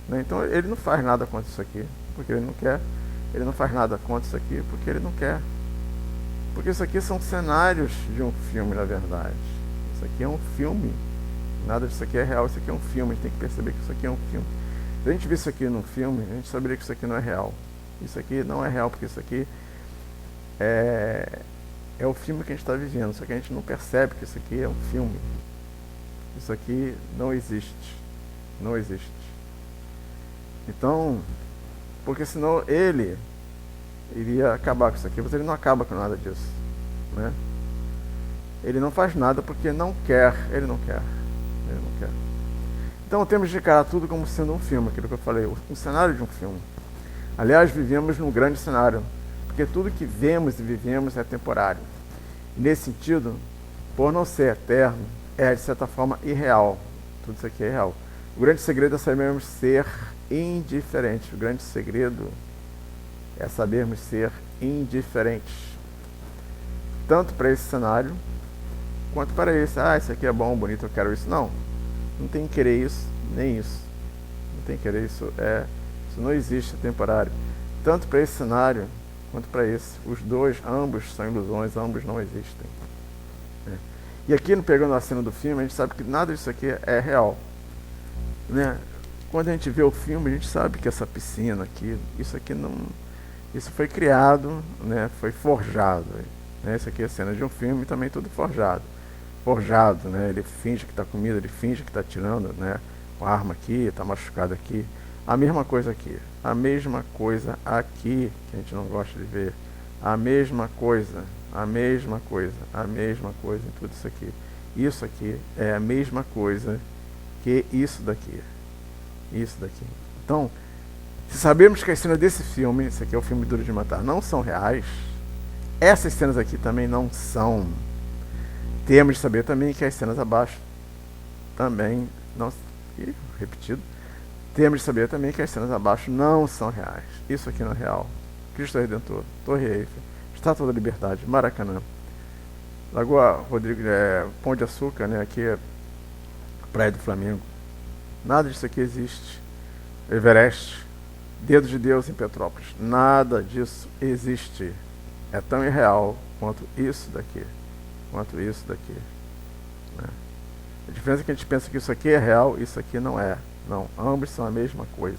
né? Então, ele não faz nada contra isso aqui, porque ele não quer. Ele não faz nada contra isso aqui, porque ele não quer. Porque isso aqui são cenários de um filme, na verdade. Isso aqui é um filme. Nada disso aqui é real, isso aqui é um filme. A gente tem que perceber que isso aqui é um filme. Se a gente visse isso aqui num filme, a gente saberia que isso aqui não é real. Isso aqui não é real, porque isso aqui é o filme que a gente está vivendo. Só que a gente não percebe que isso aqui é um filme. Isso aqui não existe. Não existe. Então, porque senão ele iria acabar com isso aqui, mas ele não acaba com nada disso, né? Ele não faz nada porque não quer, ele não quer. Então temos de encarar tudo como sendo um filme, aquilo que eu falei, um cenário de um filme. Aliás, vivemos num grande cenário, porque tudo que vemos e vivemos é temporário. E nesse sentido, por não ser eterno, é de certa forma irreal. Tudo isso aqui é real. O grande segredo é sabermos ser indiferentes. O grande segredo é sabermos ser indiferentes. Tanto para esse cenário, quanto para esse. Isso aqui é bom, bonito, eu quero isso. Não tem que querer isso, nem isso. Não tem que querer isso. Isso não existe, é temporário. Tanto para esse cenário, quanto para esse. Os dois, ambos são ilusões, ambos não existem. E aqui, pegando a cena do filme, a gente sabe que nada disso aqui é real. Né? Quando a gente vê o filme, a gente sabe que essa piscina aqui, isso aqui não... Isso foi criado, né? Foi forjado. Né? Isso aqui é a cena de um filme, também tudo forjado. Forjado, né? Ele finge que está comida, ele finge que está tirando, né? Com a arma aqui, está machucado aqui. A mesma coisa aqui. A mesma coisa aqui, que a gente não gosta de ver. A mesma coisa em tudo isso aqui. Isso aqui é a mesma coisa que isso daqui. Então, se sabemos que as cenas desse filme, esse aqui é o filme Duro de Matar, não são reais, essas cenas aqui também não são. Temos de saber também que as cenas abaixo também não... repetido. Temos de saber também que as cenas abaixo não são reais. Isso aqui não é real. Cristo Redentor, Torre Eiffel, Estátua da Liberdade, Maracanã, Lagoa Rodrigo, Pão de Açúcar, né? Aqui é Praia do Flamengo. Nada disso aqui existe. Everest, Dedo de Deus em Petrópolis. Nada disso existe. É tão irreal quanto isso daqui. Né? A diferença é que a gente pensa que isso aqui é real, isso aqui não é. Não, ambos são a mesma coisa.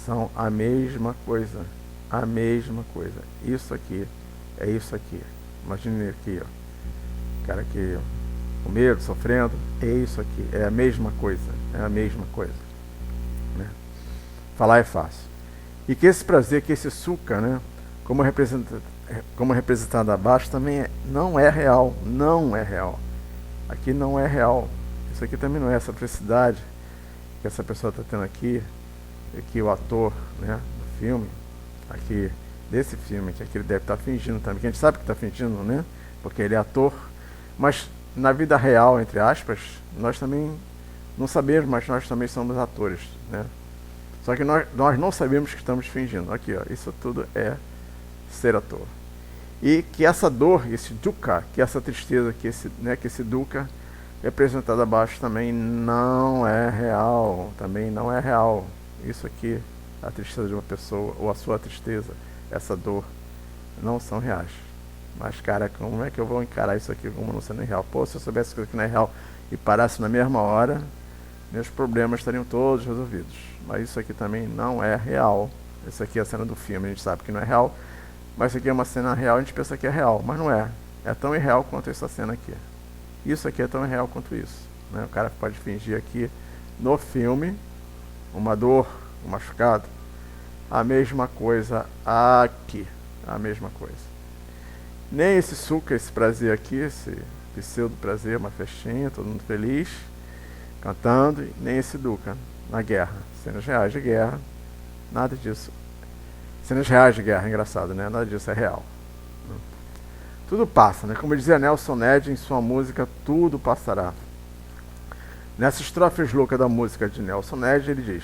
São a mesma coisa. Isso aqui é isso aqui. Imagine aqui, ó. O cara aqui, com medo, sofrendo. É isso aqui. É a mesma coisa. Né? Falar é fácil. E que esse prazer, que esse açúcar, né? Como representado abaixo, também não é real. Aqui não é real. Isso aqui também não é essa felicidade que essa pessoa está tendo aqui. Aqui o ator, né, do filme, aqui desse filme, que aqui ele deve estar fingindo também. Que a gente sabe que está fingindo, né? Porque ele é ator. Mas na vida real, entre aspas, nós também não sabemos, mas nós também somos atores, né? Só que nós não sabemos que estamos fingindo. Aqui, ó, isso tudo é ser ator. E que essa dor, esse dukkha, que essa tristeza, que esse dukkha representado abaixo também não é real. Isso aqui, a tristeza de uma pessoa, ou a sua tristeza, essa dor, não são reais. Mas, cara, como é que eu vou encarar isso aqui como não sendo real? Pô, se eu soubesse que isso aqui não é real e parasse na mesma hora, meus problemas estariam todos resolvidos. Mas isso aqui também não é real. Isso aqui é a cena do filme, a gente sabe que não é real. Mas isso aqui é uma cena real, a gente pensa que é real, mas não é. É tão irreal quanto essa cena aqui. Isso aqui é tão irreal quanto isso. Né? O cara pode fingir aqui no filme uma dor, um machucado. A mesma coisa aqui. A mesma coisa. Nem esse suco, esse prazer aqui, esse pseudo prazer, uma festinha, todo mundo feliz, cantando, nem esse dukkha na guerra. Cenas reais de guerra, nada disso. Cenas reais de guerra, engraçado, né? Nada disso é real. Tudo passa, né? Como dizia Nelson Ned em sua música, tudo passará. Nessa estrofe louca da música de Nelson Ned, ele diz: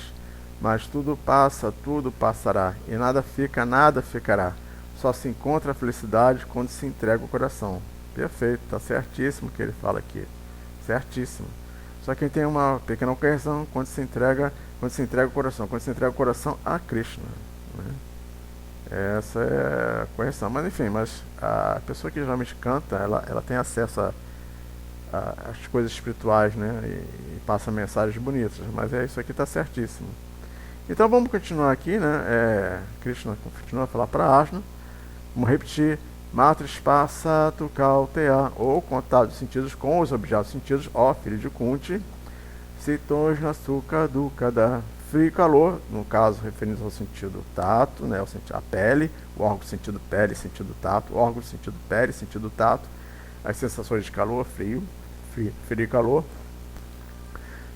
mas tudo passa, tudo passará, e nada fica, nada ficará. Só se encontra a felicidade quando se entrega o coração. Perfeito, está certíssimo o que ele fala aqui. Certíssimo. Só que tem uma pequena correção quando se entrega o coração. Quando se entrega o coração a Krishna. Né? Essa é a correção. Mas enfim, a pessoa que geralmente canta, ela tem acesso às coisas espirituais, né? E passa mensagens bonitas. Mas isso aqui está certíssimo. Então vamos continuar aqui, né? Krishna continua a falar para Arjuna. Vamos repetir. Matrispa tu kauteya, ou contato de sentidos com os objetos sentidos, ó filho de Kunti. Sitosna sukha dukkha, frio e calor, no caso referindo ao sentido tato, né, a pele, o órgão do sentido pele, sentido tato, o órgão do sentido pele, sentido tato, as sensações de calor, frio e calor.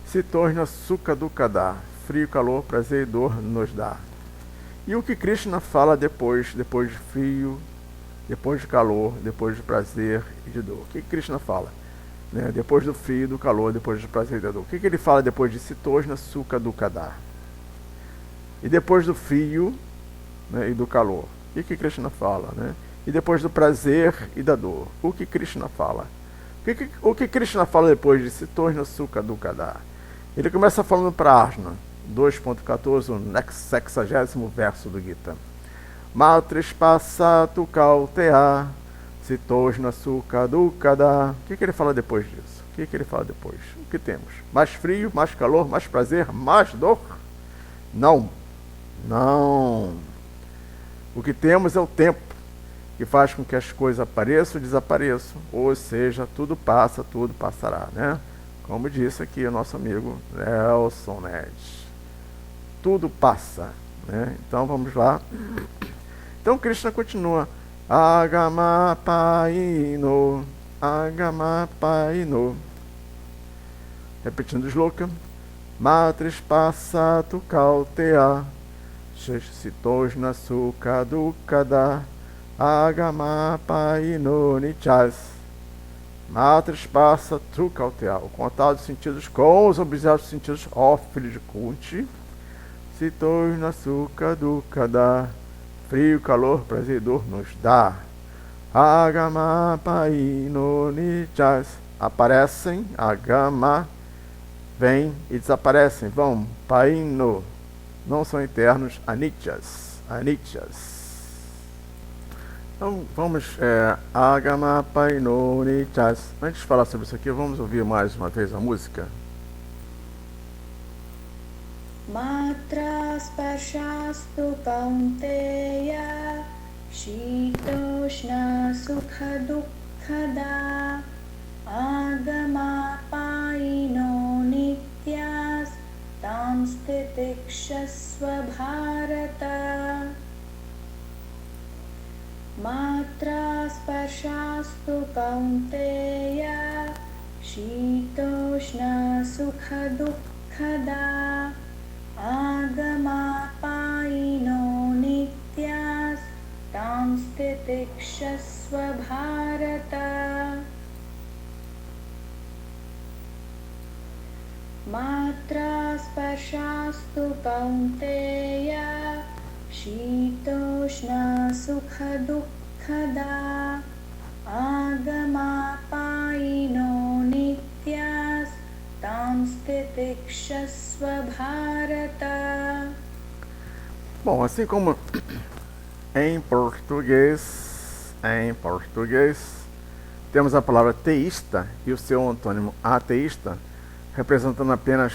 Sitosna sukha dukkha, frio e calor, prazer e dor nos dá. E o que Krishna fala depois de frio, depois de calor, depois de prazer e de dor? O que Krishna fala? Né? Depois do frio, do calor, depois do prazer e da dor. O que ele fala depois de Sitosna Sukha Dukkha? E depois do frio, né, e do calor? O que Krishna fala? Né? E depois do prazer e da dor? O que Krishna fala? O que Krishna fala depois de Sitosna Sukha Dukkha? Ele começa falando para Arjuna, 2.14, o 60º verso do Gita. Matrispa tu kauteya, Sitosna sukha dukkha. O que ele fala depois disso? O que ele fala depois? O que temos? Mais frio, mais calor, mais prazer, mais dor? Não. Não. O que temos é o tempo, que faz com que as coisas apareçam e desapareçam. Ou seja, tudo passa, tudo passará, né? Como disse aqui o nosso amigo Nelson Ned. Tudo passa, né? Então vamos lá. Então Krishna continua. Agama paino, agama paino. Repetindo o shloka. Matrispa tu kauteya, Sitosna sukha dukkha, agama paino nichas. Matrispa tu kauteya. O contato de sentidos com os objetos sentidos, ó filho de Kunti. Sitosna sukha dukkha, frio, calor, prazer e dor nos dá. Agama paino nichas. Aparecem, agama, vêm e desaparecem, vão, paino, não são eternos, anityas. Então vamos, agama paino nichas. Antes de falar sobre isso aqui, vamos ouvir mais uma vez a música. Matra sparshastu kaunteya, shitoshna sukha dukkha, agama paino nityas, tam stitikshasva bharata. Matra sparshastu kaunteya, shitoshna sukha dukkha, agama paino nityas, tam stitikshasva bharata. Matra sparshastu kaunteya, shitoshna sukha dukkha, agama paino nityas, tam stitikshasva bharata. Bom, assim como em português, temos a palavra teísta e o seu antônimo ateísta, representando apenas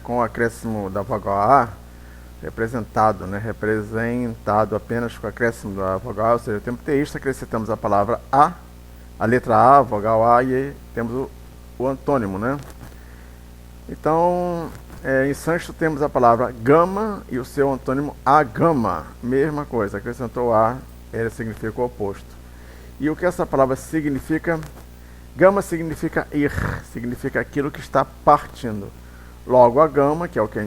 com o acréscimo da vogal A, representado apenas com o acréscimo da vogal A, ou seja, o tempo teísta, acrescentamos a palavra A, a letra A, a vogal A, e aí temos o antônimo, né? Então, em sânscrito temos a palavra gama e o seu antônimo agama, mesma coisa, acrescentou A, ele significa o oposto. E o que essa palavra significa? Gama significa ir, significa aquilo que está partindo. Logo a gama, que é o que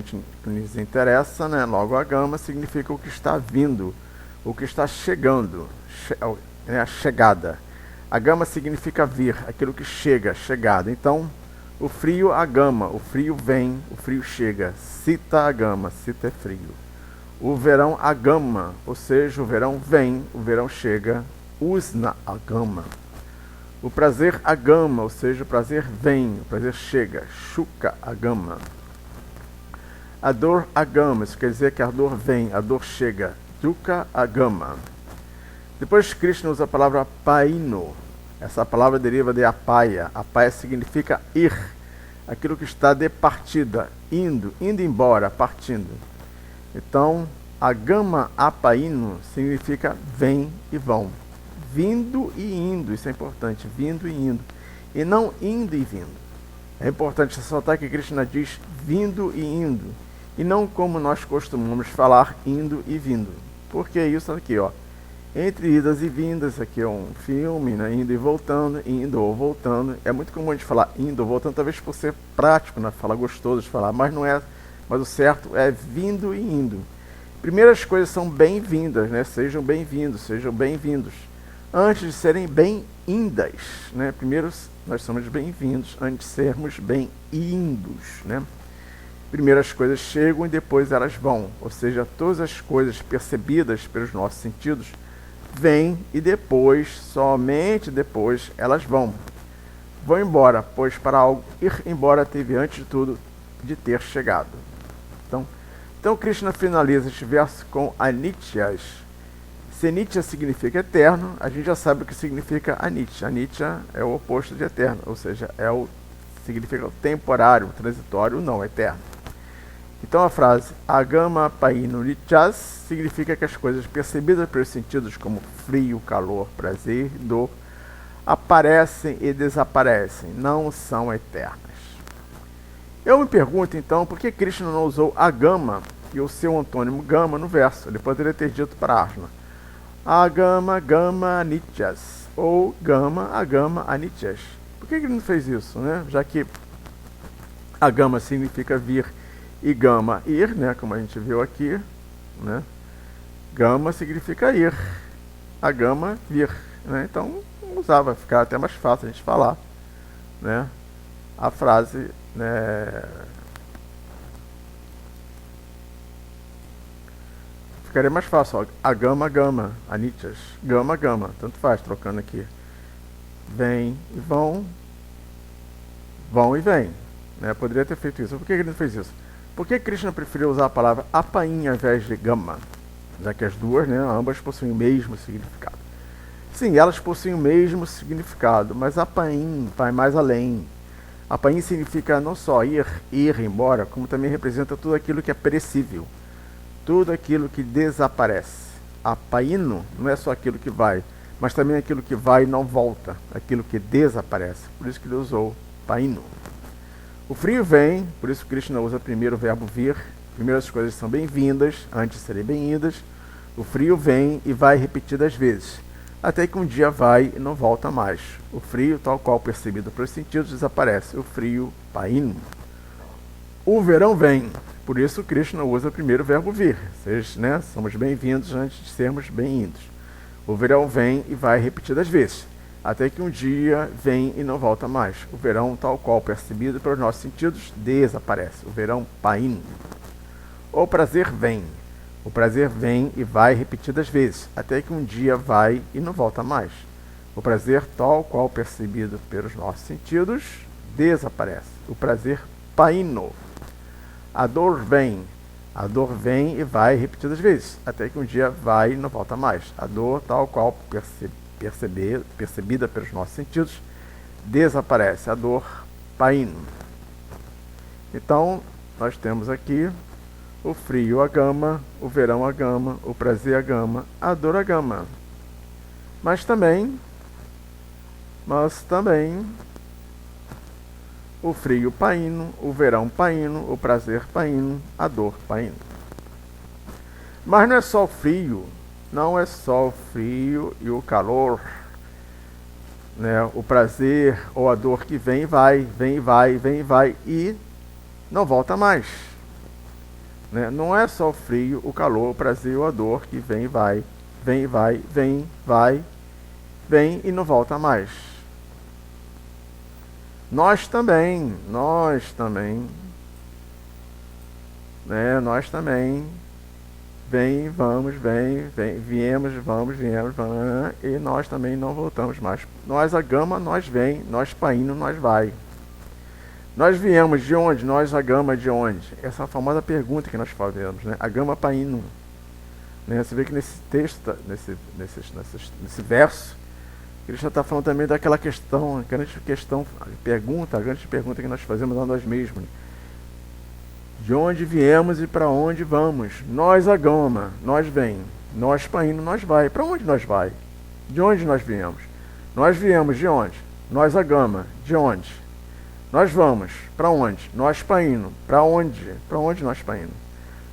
nos interessa, né? Logo a gama significa o que está vindo, o que está chegando, a chegada. A gama significa vir, aquilo que chega, chegada. Então, o frio, a gama, o frio vem, o frio chega. Sita a gama, sita é frio. O verão, a gama, ou seja, o verão vem, o verão chega. Usna a gama. O prazer, a gama, ou seja, o prazer vem, o prazer chega. Shuka a gama. A dor, a gama, isso quer dizer que a dor vem, a dor chega. dukkha agama. Depois Krishna usa a palavra paino. Essa palavra deriva de apaya. Apaya significa ir, aquilo que está de partida, indo embora, partindo. Então, agama apaino significa vem e vão. Vindo e indo, isso é importante, vindo e indo. E não indo e vindo. É importante ressaltar que Krishna diz vindo e indo. E não como nós costumamos falar indo e vindo. Porque isso aqui, ó. Entre idas e vindas, aqui é um filme, né? Indo e voltando, indo ou voltando. É muito comum a gente falar indo ou voltando, talvez por ser prático, né? Falar gostoso de falar, mas não é. Mas o certo é vindo e indo. Primeiras coisas são bem-vindas, né? Sejam bem-vindos, sejam bem-vindos. Antes de serem bem-indas, né? Primeiro nós somos bem-vindos antes de sermos bem-indos, né? Primeiras coisas chegam e depois elas vão. Ou seja, todas as coisas percebidas pelos nossos sentidos vêm e depois, somente depois, elas vão. Vão embora, pois para algo ir embora teve antes de tudo de ter chegado. Então Krishna finaliza este verso com anityas. Se nitya significa eterno, a gente já sabe o que significa anitya. Anitya é o oposto de eterno, ou seja, significa temporário, transitório, não eterno. Então a frase agama paino nityas significa que as coisas percebidas pelos sentidos como frio, calor, prazer, dor, aparecem e desaparecem, não são eternas. Eu me pergunto então por que Krishna não usou agama e o seu antônimo gama no verso. Ele poderia ter dito para Arjuna agama gama anityas ou gama agama anityas. Por que ele não fez isso, né? Já que agama significa vir e gama ir, né? Como a gente viu aqui, né? Gama significa ir, agama vir, né? Então usava, ficar até mais fácil a gente falar, né? A frase, né? Ficaria mais fácil, ó. Agama, gama, anityas, gama, gama, tanto faz, trocando aqui. Vem e vão, vão e vem, né? Poderia ter feito isso. Por que ele não fez isso? Por que Krishna preferiu usar a palavra apain ao invés de gama? Já que as duas, né, ambas possuem o mesmo significado. Sim, elas possuem o mesmo significado, mas apain vai mais além. Apain significa não só ir embora, como também representa tudo aquilo que é perecível. Tudo aquilo que desaparece. Apaino não é só aquilo que vai, mas também aquilo que vai e não volta, aquilo que desaparece. Por isso que ele usou paino. O frio vem, por isso Krishna usa primeiro o verbo vir. Primeiro as coisas são bem-vindas, antes de serem bem-indas. O frio vem e vai repetidas vezes, até que um dia vai e não volta mais. O frio, tal qual percebido pelos sentidos, desaparece. O frio, paino. O verão vem, por isso Krishna usa primeiro o verbo vir. Vocês, né, somos bem-vindos antes de sermos bem-indos. O verão vem e vai repetidas vezes, até que um dia vem e não volta mais. O verão, tal qual percebido pelos nossos sentidos, desaparece. O verão, paino. O prazer vem. O prazer vem e vai repetidas vezes, até que um dia vai e não volta mais. O prazer, tal qual percebido pelos nossos sentidos, desaparece. O prazer, paino. A dor vem. A dor vem e vai repetidas vezes, até que um dia vai e não volta mais. A dor, tal qual percebida pelos nossos sentidos, desaparece. A dor, paino. Então, nós temos aqui o frio, a gama, o verão, a gama, o prazer, a gama, a dor, a gama. Mas também, o frio, paino, o verão, paino, o prazer, paino, a dor, paino. Mas não é só o frio, não é só o frio e o calor, né? O prazer ou a dor que vem e vai, vem e vai, vem e vai e não volta mais. Né? Não é só o frio, o calor, o prazer ou a dor que vem e vai, vem e vai, vem e não volta mais. Nós também, né? Nós também, viemos, e nós também não voltamos mais. Nós agama, nós vem, nós paino, nós vai. Nós viemos de onde? Nós agama de onde? Essa é a famosa pergunta que nós fazemos, né? Agama paino. Né? Você vê que nesse texto, nesse verso, Krishna está falando também daquela questão, a grande pergunta que nós fazemos a nós mesmos. De onde viemos e para onde vamos? Nós agama, nós vem. Nós paíno, nós vai. Para onde nós vai? De onde nós viemos? Nós viemos de onde? Nós agama, de onde? Nós vamos, para onde? Nós paíno, para onde? Para onde nós paíno?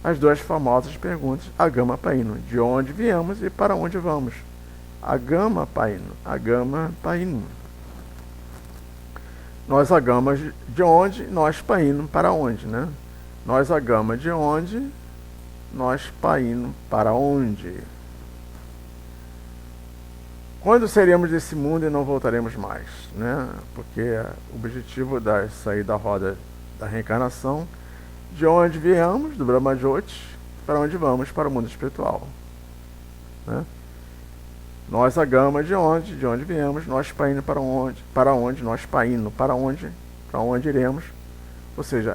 As duas famosas perguntas, agama paíno, de onde viemos e para onde vamos? Agama paíno, agama paíno. Nós agama de onde? Nós paíno, para onde, né? Nós agama de onde? Nós paíno, para onde? Quando sairemos desse mundo e não voltaremos mais, né? Porque o objetivo da sair da roda da reencarnação, de onde viemos, do Brahma Jyoti, para onde vamos? Para o mundo espiritual, né? Nós agama de onde viemos, nós paíno, para onde? Nós paíno, para onde iremos? Ou seja,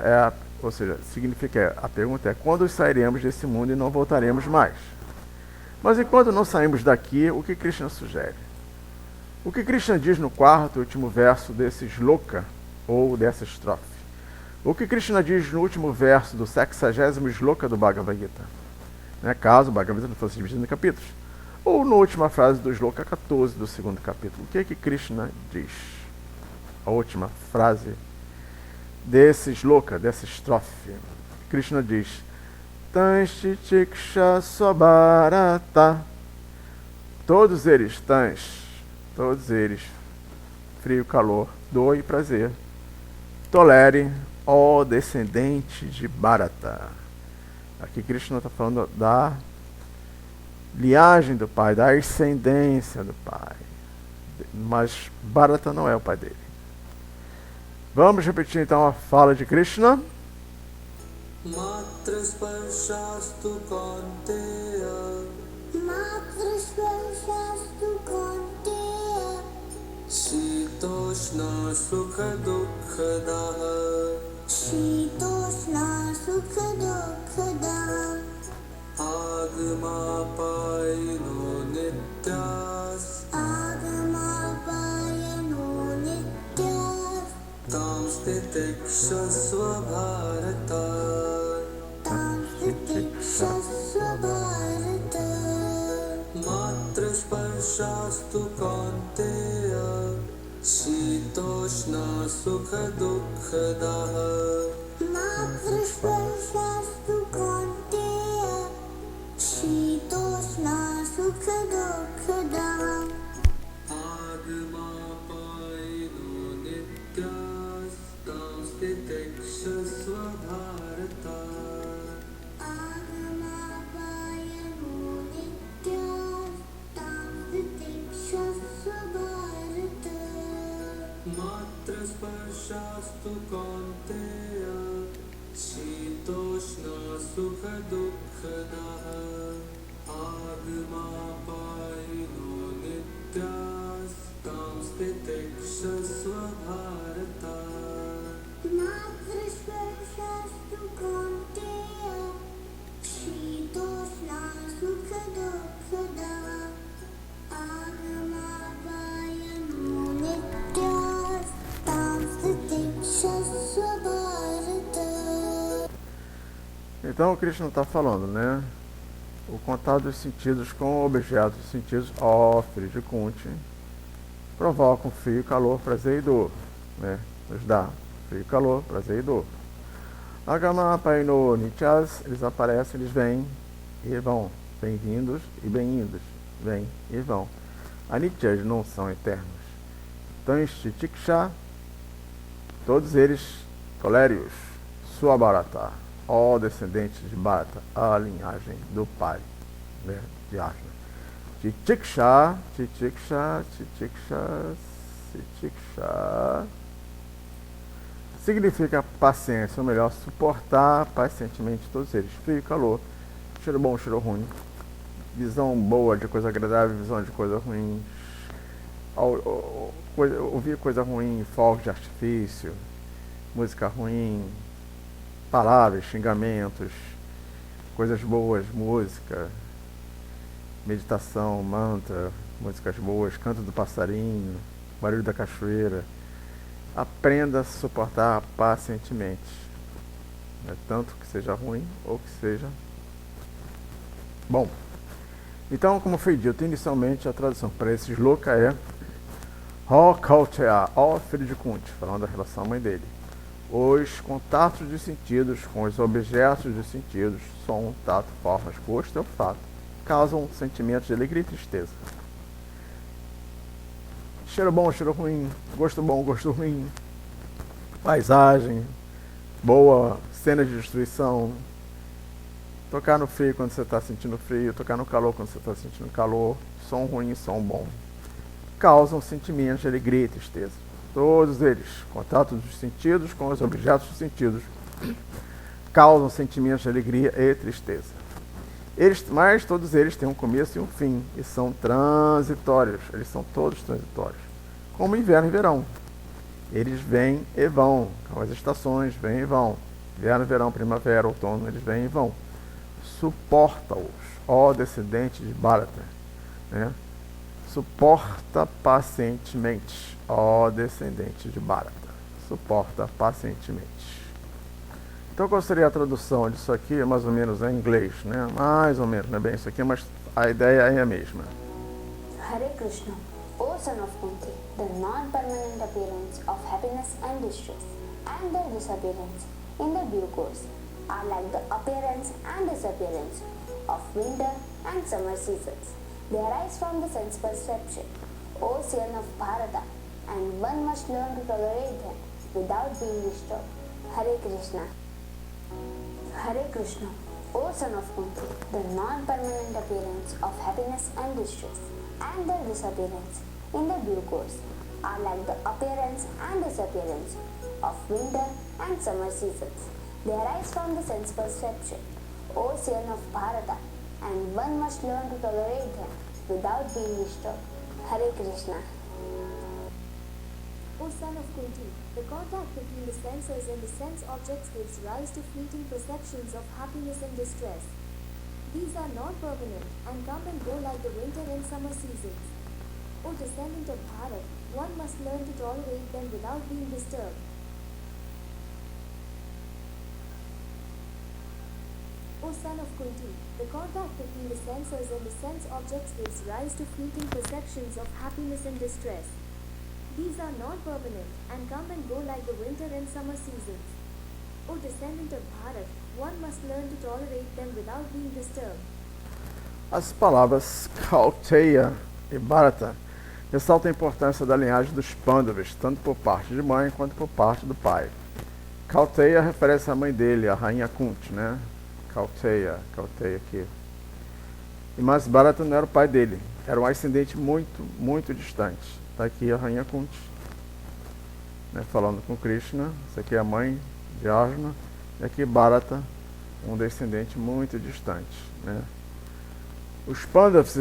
significa, a pergunta é, quando sairemos desse mundo e não voltaremos mais? Mas enquanto não saímos daqui, o que Krishna sugere? O que Krishna diz no quarto e último verso desse shloka, ou dessa estrofe? O que Krishna diz no último verso do 60º shloka do Bhagavad Gita? Né, caso o Bhagavad Gita não fosse dividido em capítulos. Ou na última frase do shloka 14 do segundo capítulo. O que é que Krishna diz? A última frase desse shloka, dessa estrofe. Krishna diz: Tanshti Tiksha Swabharata. Todos eles, frio, calor, dor e prazer. Tolere, ó descendente de Bharata. Aqui Krishna está falando da linhagem do pai, da ascendência do pai. Mas Bharata não é o pai dele. Vamos repetir então a fala de Krishna. Matrasparshastu Kaunteya Matrasparshastu Kaunteya Shitoshna Sukha Dukkhadaha Shitoshna Sukha Dukkhadaha Agama Payino Nityas Agama Payano Nityas Tamstitikshasva Bharata Tamstitikshasva Bharata Matrasparshastu Kaunteya Shitoshna Sukha Dukkhadaha Matrasparshastu Kaunteya Shitoshna Sukha Dukkhadaha Agama Payino Nityas Tamstitikshasva Bharata Agama Payano Nityas Tamstitikshasva Bharata Matrasparshastu Kaunteya Shitoshna Sukha Dukkhadaha Agama Payino Nityas Tamstitikshasva Bharata Matrasparshastu Kaunteya Shitoshna Sukha Dukkhadaha Agama Payano Nityas Tamstitikshasva Bharata. Então o Krishna está falando, né? O contato dos sentidos com objetos dos sentidos, ó filho de Kunti, provocam frio, calor, prazer e dor, né? Nos dá frio, calor, prazer e dor. Agama Paino Nityas, eles aparecem, eles vêm e vão, bem-vindos e bem-indos, vêm e vão. Anityas não são eternos. Tanshti Tiksha, todos eles tolérios, sua Bharata, ó descendentes de Bharata, a linhagem do pai, né, de Arjuna. Titiksha, Titiksha, Titiksha, Titiksha significa paciência, ou melhor, suportar pacientemente todos eles. Frio e calor, cheiro bom, cheiro ruim, visão boa de coisa agradável, visão de coisa ruim, ouvir coisa ruim, fogos de artifício, música ruim, palavras, xingamentos, coisas boas, música, meditação, mantra, músicas boas, canto do passarinho, barulho da cachoeira. Aprenda a suportar pacientemente, tanto que seja ruim ou que seja bom. Então, como foi dito inicialmente, a tradução para esse shloka é Ho Kauteya, ó filho de Kunti, falando da relação à mãe dele. Os contatos de sentidos com os objetos de sentidos, som, tato, formas, gosto e olfato, causam sentimentos de alegria e tristeza. Cheiro bom, cheiro ruim, gosto bom, gosto ruim, paisagem, boa, cena de destruição, tocar no frio quando você está sentindo frio, tocar no calor quando você está sentindo calor, som ruim e som bom, causam sentimentos de alegria e tristeza. Todos eles, contato dos sentidos com os objetos dos sentidos, causam sentimentos de alegria e tristeza. Mas todos eles têm um começo e um fim, e são transitórios, eles são todos transitórios, como inverno e verão. Eles vêm e vão, como as estações vêm e vão, inverno, verão, primavera, outono, eles vêm e vão. Suporta-os, ó descendente de Bharata, né? Suporta pacientemente, ó descendente de Bharata, suporta pacientemente. Então, qual seria a tradução disso aqui? Mais ou menos em inglês, né? Mais ou menos, não é bem isso aqui, mas a ideia é a mesma. Hare Krishna, O son of Kunti, the non-permanent appearance of happiness and distress, and their disappearance in the due course, are like the appearance and disappearance of winter and summer seasons. They arise from the sense perception, O son of Bharata, and one must learn to tolerate them without being disturbed. Hare Krishna. Hare Krishna, O son of Kunti, the non-permanent appearance of happiness and distress, and their disappearance in the due course, are like the appearance and disappearance of winter and summer seasons. They arise from the sense perception, O son of Bharata, and one must learn to tolerate them without being disturbed. Hare Krishna. O son of Kunti, the contact between the senses and the sense objects gives rise to fleeting perceptions of happiness and distress. These are not permanent and come and go like the winter and summer seasons. O descendant of Bharat, one must learn to tolerate them without being disturbed. O son of Kunti, the contact between the senses and the sense objects gives rise to fleeting perceptions of happiness and distress. These are not permanent and come and go like the winter and summer seasons. O descendant of Bharat, one must learn to tolerate them without being disturbed. As palavras Kauteya e Bharata ressaltam a importância da linhagem dos Pandavas, tanto por parte de mãe quanto por parte do pai. Kauteya refere-se à mãe dele, a rainha Kunti, né? Kauteya aqui. Mas Bharata não era o pai dele, era um ascendente muito, muito distante. Está aqui a rainha Kunti, né, falando com Krishna. Essa aqui é a mãe de Arjuna. E aqui Bharata, um descendente muito distante, né. Os Pandavas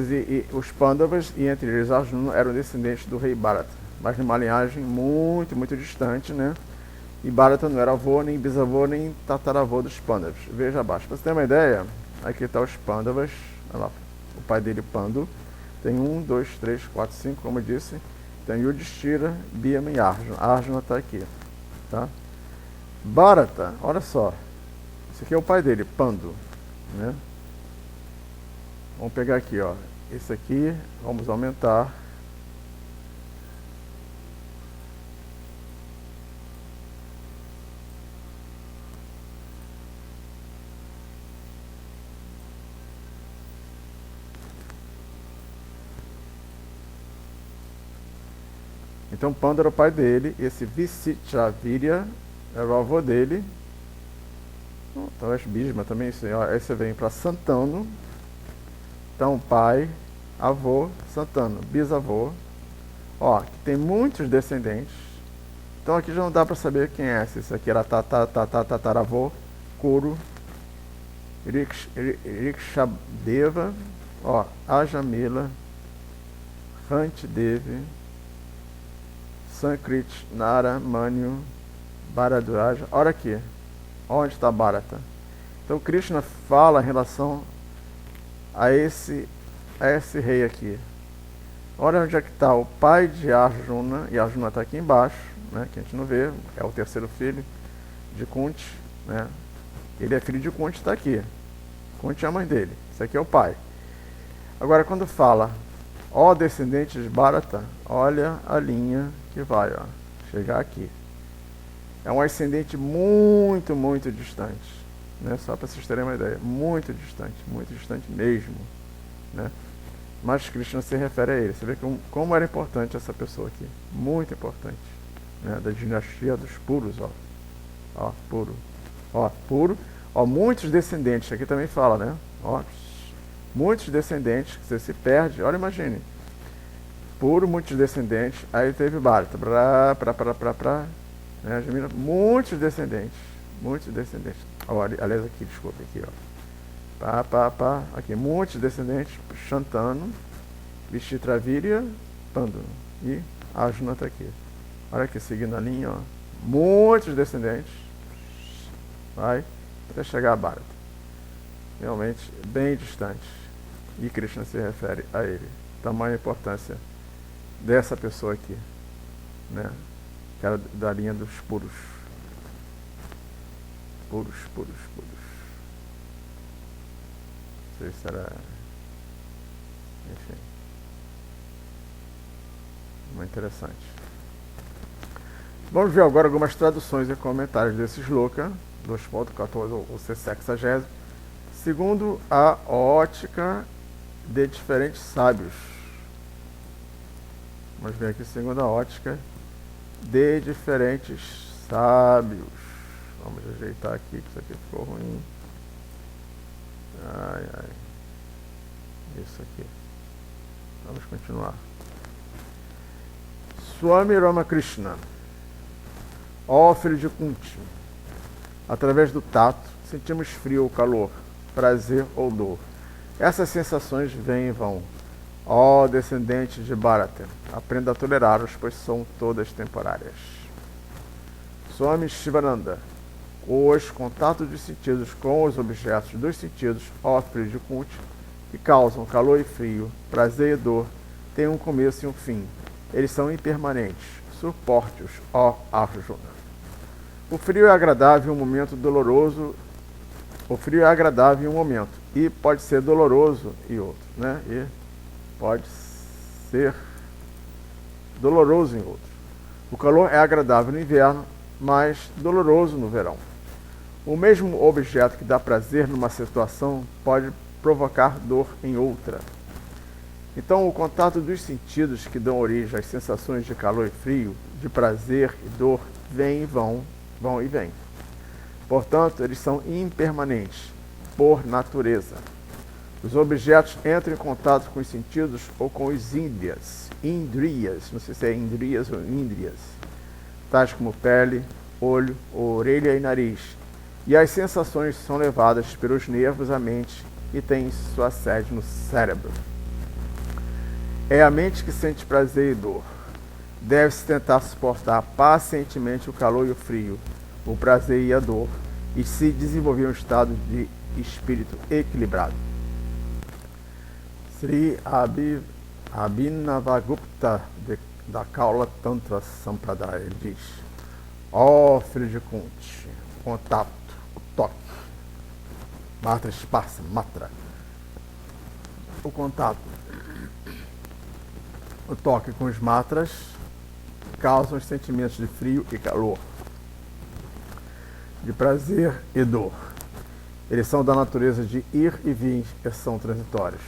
e entre eles Arjuna eram descendentes do rei Bharata, mas numa linhagem muito, muito distante, né. E Bharata não era avô, nem bisavô, nem tataravô dos Pandavas. Veja abaixo. Para você ter uma ideia, aqui está os Pandavas. Olha lá, o pai dele, Pandu. Tem 1, 2, 3, 4, 5, como eu disse. Tem Yudhishthira, Bhima e Arjuna. Arjuna está aqui, tá? Bharata, olha só. Esse aqui é o pai dele, Pandu, né? Vamos pegar aqui, ó. Esse aqui, vamos aumentar. Então Pandu era o pai dele, esse Visityavirya era o avô dele. Talvez Bhishma também, aí você vem para Santanu. Então pai, avô, Santanu, bisavô. Ó, aqui tem muitos descendentes. Então aqui já não dá para saber quem é. Se isso aqui era tataravô, Kuru, Rikshabdeva, ó, Ajamila, Rantidevi, Sankrit, Nara, Manyu, Bharadwaja. Olha aqui, onde está Bharata. Então Krishna fala em relação a esse a esse rei aqui. Olha onde é que está o pai de Arjuna, e Arjuna está aqui embaixo, né, que a gente não vê, é o terceiro filho de Kunti, né? Ele é filho de Kunti, está aqui. Kunti é a mãe dele, esse aqui é o pai. Agora, quando fala, ó descendentes de Bharata, olha a linha que vai, ó, chegar aqui. É um ascendente muito, muito distante, né? Só para vocês terem uma ideia, muito distante mesmo, né? Mas Krishna se refere a ele. Você vê como era importante essa pessoa aqui, muito importante, né? Da dinastia dos puros, ó. Ó, puro. Ó, puro. Ó, muitos descendentes. Aqui também fala, né? Ó, muitos descendentes. Você se perde. Olha, imagine. Puro, muitos descendentes. Aí teve Bharata. Né? Muitos descendentes. Muitos descendentes. Olha, aliás, aqui, desculpa, aqui, ó. Aqui, muitos descendentes. Shantanu, Vishitravirya, Pandu. E Arjuna está aqui. Olha aqui, seguindo a linha, ó. Muitos descendentes. Vai até chegar a Bharata. Realmente bem distante. E Krishna se refere a ele. Tamanha importância dessa pessoa aqui, né? Que era da linha dos puros. Puros. Não sei se era... Enfim. Muito interessante. Vamos ver agora algumas traduções e comentários desse shloka, 2.14 ou C60, segundo a ótica de diferentes sábios. Vamos ver aqui, segundo a ótica de diferentes sábios. Vamos ajeitar aqui, que isso aqui ficou ruim. Isso aqui. Vamos continuar. Swami Ramakrishna. Ó filho de Kunti, através do tato, sentimos frio ou calor, prazer ou dor. Essas sensações vêm e vão. Ó descendente de Bharata, aprenda a tolerá-los, pois são todas temporárias. Swami Shivananda. Os contatos dos sentidos com os objetos dos sentidos, ó filho de Kunti, que causam calor e frio, prazer e dor, têm um começo e um fim. Eles são impermanentes. Suporte-os, ó Arjuna. O frio é agradável em um momento doloroso. O frio é agradável em um momento e pode ser doloroso em outro, né? E pode ser doloroso em outro. O calor é agradável no inverno, mas doloroso no verão. O mesmo objeto que dá prazer numa situação pode provocar dor em outra. Então, o contato dos sentidos que dão origem às sensações de calor e frio, de prazer e dor, vêm e vão e vêm. Portanto, eles são impermanentes, por natureza. Os objetos entram em contato com os sentidos ou com os indriyas, não sei se é indriyas ou índrias, tais como pele, olho, orelha e nariz. E as sensações são levadas pelos nervos à mente e têm sua sede no cérebro. É a mente que sente prazer e dor. Deve-se tentar suportar pacientemente o calor e o frio, o prazer e a dor, e se desenvolver um estado de espírito equilibrado. Sri Abhinavagupta da Kaula Tantra Sampradaya, ele diz: ó filho de Kunti, contato, o toque, matra esparsa, matra, o contato, o toque com os matras causam os sentimentos de frio e calor, de prazer e dor. Eles são da natureza de ir e vir e são transitórios.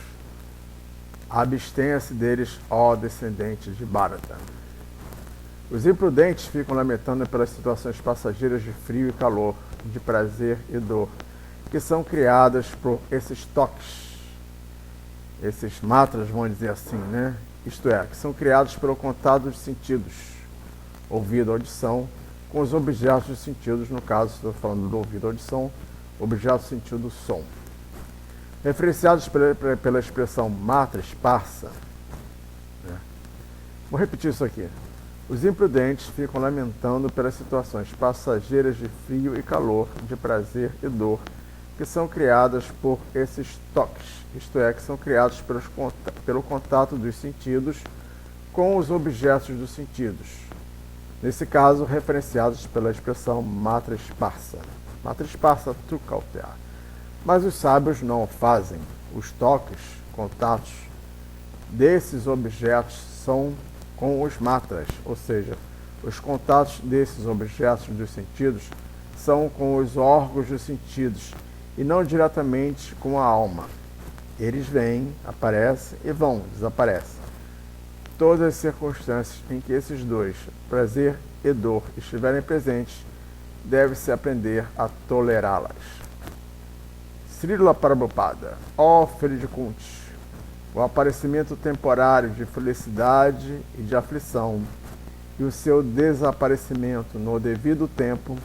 Abstenha-se deles, ó descendentes de Bharata. Os imprudentes ficam lamentando pelas situações passageiras de frio e calor, de prazer e dor, que são criadas por esses toques, esses matras, vamos dizer assim, né? Isto é, que são criados pelo contato dos sentidos, ouvido, audição, com os objetos dos sentidos, no caso, estou falando do ouvido, audição, objeto do sentido, som. Referenciados pela expressão matra, esparsa, né? Vou repetir isso aqui. Os imprudentes ficam lamentando pelas situações passageiras de frio e calor, de prazer e dor, que são criadas por esses toques, isto é, que são criados pelo contato dos sentidos com os objetos dos sentidos, nesse caso referenciados pela expressão matra sparsa tu kautea. Mas os sábios não o fazem. Os toques, contatos desses objetos são com os matras, ou seja, os contatos desses objetos dos sentidos são com os órgãos dos sentidos e não diretamente com a alma. Eles vêm, aparecem e vão, desaparecem. Todas as circunstâncias em que esses dois, prazer e dor, estiverem presentes, deve-se aprender a tolerá-las. Srila Prabhupada, ó filho de Kunti, o aparecimento temporário de felicidade e de aflição e o seu desaparecimento no devido tempo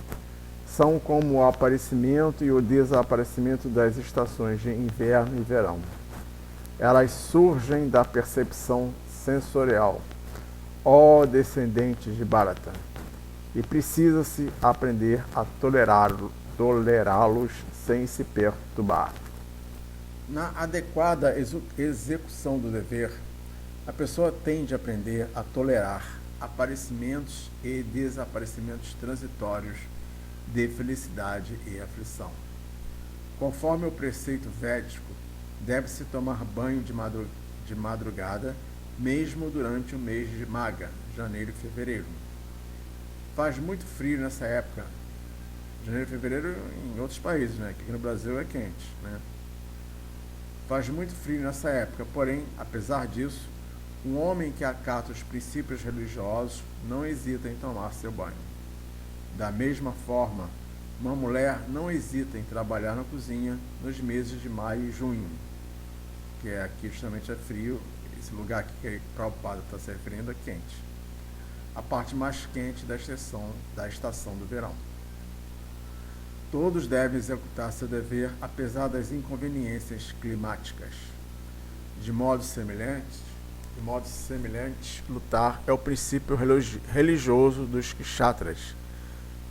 são como o aparecimento e o desaparecimento das estações de inverno e verão. Elas surgem da percepção sensorial, ó descendentes de Bharata, e precisa-se aprender a tolerá-los sem se perturbar. Na adequada execução do dever, a pessoa tende a aprender a tolerar aparecimentos e desaparecimentos transitórios de felicidade e aflição. Conforme o preceito védico, deve-se tomar banho de madrugada, mesmo durante o mês de Magha, janeiro e fevereiro. Faz muito frio nessa época. Janeiro e fevereiro em outros países, né? Aqui no Brasil é quente, né? Faz muito frio nessa época, porém, apesar disso, um homem que acata os princípios religiosos não hesita em tomar seu banho. Da mesma forma, uma mulher não hesita em trabalhar na cozinha nos meses de maio e junho, que é aqui justamente é frio, esse lugar aqui que o Prabhupada está se referindo é quente. A parte mais quente da estação do verão. Todos devem executar seu dever, apesar das inconveniências climáticas. De modo semelhante, lutar é o princípio religioso dos kshatras.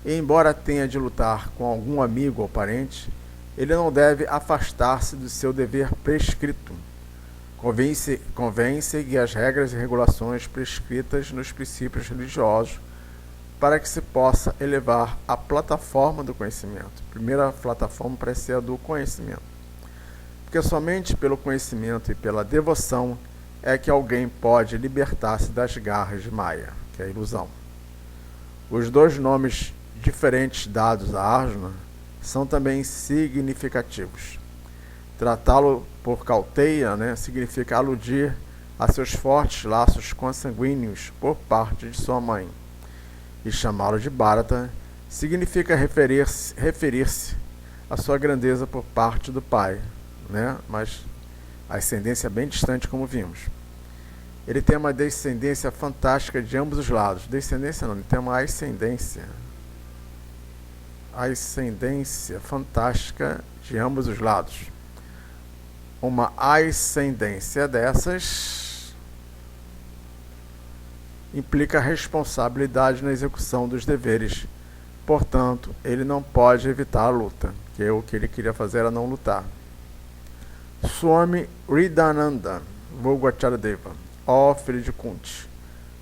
E embora tenha de lutar com algum amigo ou parente, ele não deve afastar-se do seu dever prescrito. Convém seguir as regras e regulações prescritas nos princípios religiosos para que se possa elevar a plataforma do conhecimento. A primeira plataforma parece ser a do conhecimento. Porque somente pelo conhecimento e pela devoção é que alguém pode libertar-se das garras de Maya, que é a ilusão. Os dois nomes diferentes dados a Arjuna são também significativos. Tratá-lo por Kauteya, significa aludir a seus fortes laços consanguíneos por parte de sua mãe. E chamá-lo de Bharata significa referir-se à sua grandeza por parte do pai, mas a ascendência é bem distante, como vimos. Ele tem uma descendência fantástica de ambos os lados. Descendência não, ele tem uma ascendência. A ascendência fantástica de ambos os lados. Uma ascendência dessas implica responsabilidade na execução dos deveres. Portanto, ele não pode evitar a luta, que o que ele queria fazer era não lutar. Swami Hridayananda, vulgo Acharyadeva, ó filho de Kunti,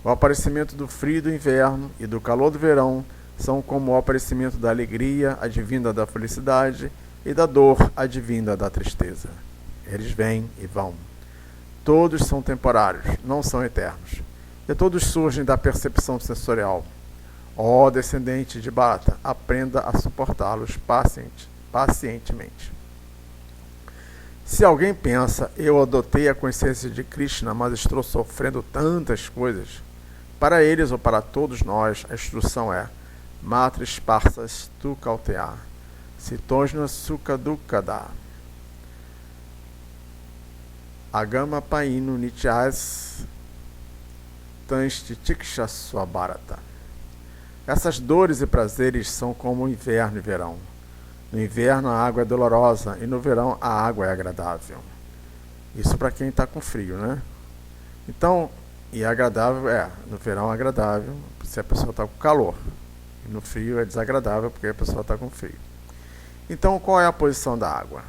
o aparecimento do frio do inverno e do calor do verão são como o aparecimento da alegria advinda da felicidade e da dor advinda da tristeza. Eles vêm e vão. Todos são temporários, não são eternos. E todos surgem da percepção sensorial. Ó descendente de Bharata, aprenda a suportá-los pacientemente. Se alguém pensa, eu adotei a consciência de Krishna, mas estou sofrendo tantas coisas, para eles ou para todos nós, a instrução é Matra sparsas tu kautea, sitosna sukha dukkada, agama painu nityas tanstitiksha swabharata. Essas dores e prazeres são como o inverno e verão. No inverno a água é dolorosa e no verão a água é agradável. Isso para quem está com frio, Então, e agradável no verão é agradável se a pessoa está com calor. E no frio é desagradável porque a pessoa está com frio. Então, qual é a posição da água?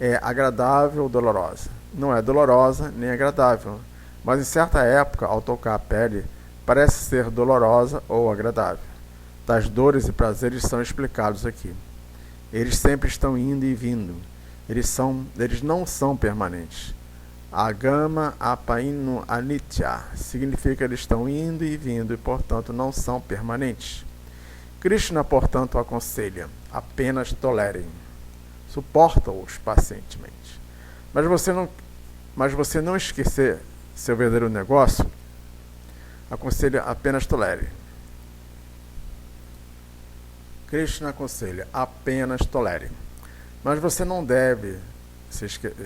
É agradável ou dolorosa? Não é dolorosa nem agradável, mas em certa época, ao tocar a pele, parece ser dolorosa ou agradável. Tais dores e prazeres são explicados aqui. Eles sempre estão indo e vindo. Eles não são permanentes. Agama apainu anitya significa que eles estão indo e vindo e, portanto, não são permanentes. Krishna, portanto, aconselha: apenas tolerem. Suporta-os pacientemente. Mas você não esquecer seu verdadeiro negócio, aconselha: apenas tolere. Krishna aconselha: apenas tolere. Mas você não deve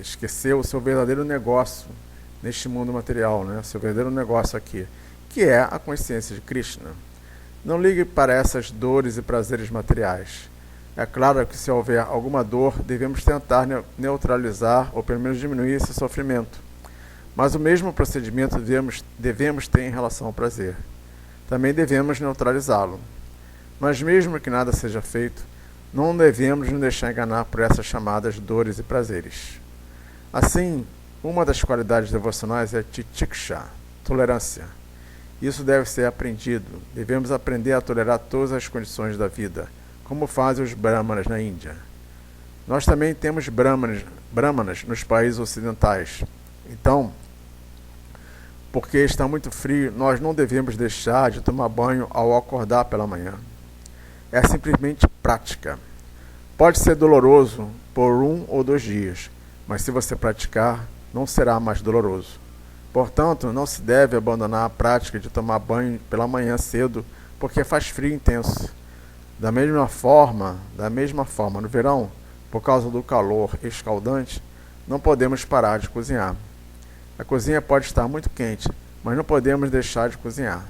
esquecer o seu verdadeiro negócio neste mundo material, né? Seu verdadeiro negócio aqui, que é a consciência de Krishna. Não ligue para essas dores e prazeres materiais. É claro que se houver alguma dor, devemos tentar neutralizar ou pelo menos diminuir esse sofrimento. Mas o mesmo procedimento devemos ter em relação ao prazer. Também devemos neutralizá-lo. Mas mesmo que nada seja feito, não devemos nos deixar enganar por essas chamadas dores e prazeres. Assim, uma das qualidades devocionais é titiksha, tolerância. Isso deve ser aprendido. Devemos aprender a tolerar todas as condições da vida, como fazem os brahmanas na Índia. Nós também temos brahmanas nos países ocidentais. Então, porque está muito frio, nós não devemos deixar de tomar banho ao acordar pela manhã. É simplesmente prática. Pode ser doloroso por 1 ou 2 dias, mas se você praticar, não será mais doloroso. Portanto, não se deve abandonar a prática de tomar banho pela manhã cedo, porque faz frio intenso. Da mesma forma, no verão, por causa do calor escaldante, não podemos parar de cozinhar. A cozinha pode estar muito quente, mas não podemos deixar de cozinhar.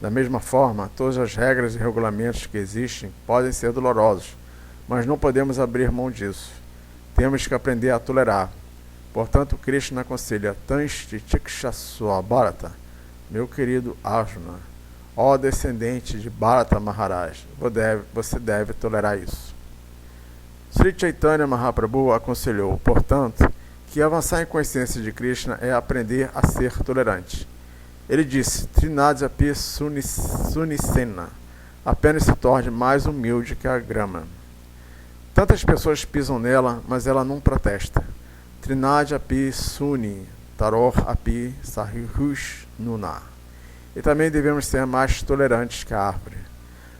Da mesma forma, todas as regras e regulamentos que existem podem ser dolorosos, mas não podemos abrir mão disso. Temos que aprender a tolerar. Portanto, Krishna aconselha: Tanshti Tikshasua Bharata, meu querido Arjuna, ó descendente de Bharata Maharaj, você deve tolerar isso. Sri Chaitanya Mahaprabhu aconselhou, portanto, que avançar em consciência de Krishna é aprender a ser tolerante. Ele disse: Trinadyapi Sunisena, apenas se torne mais humilde que a grama. Tantas pessoas pisam nela, mas ela não protesta. Trinadyapi Suni, Taror Api Sahihush Nuna. E também devemos ser mais tolerantes que a árvore.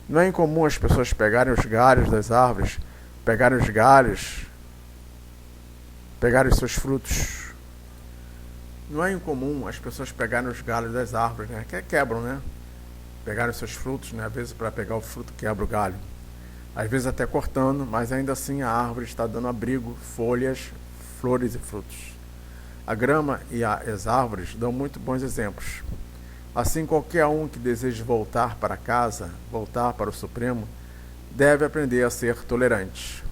Não é incomum as pessoas pegarem os galhos das árvores, pegarem os seus frutos. Não é incomum as pessoas pegarem os galhos das árvores, né? Que quebram, né? Pegarem os seus frutos, né? Às vezes para pegar o fruto quebra o galho. Às vezes até cortando, mas ainda assim a árvore está dando abrigo, folhas, flores e frutos. A grama e as árvores dão muito bons exemplos. Assim, qualquer um que deseje voltar para casa, voltar para o Supremo, deve aprender a ser tolerante.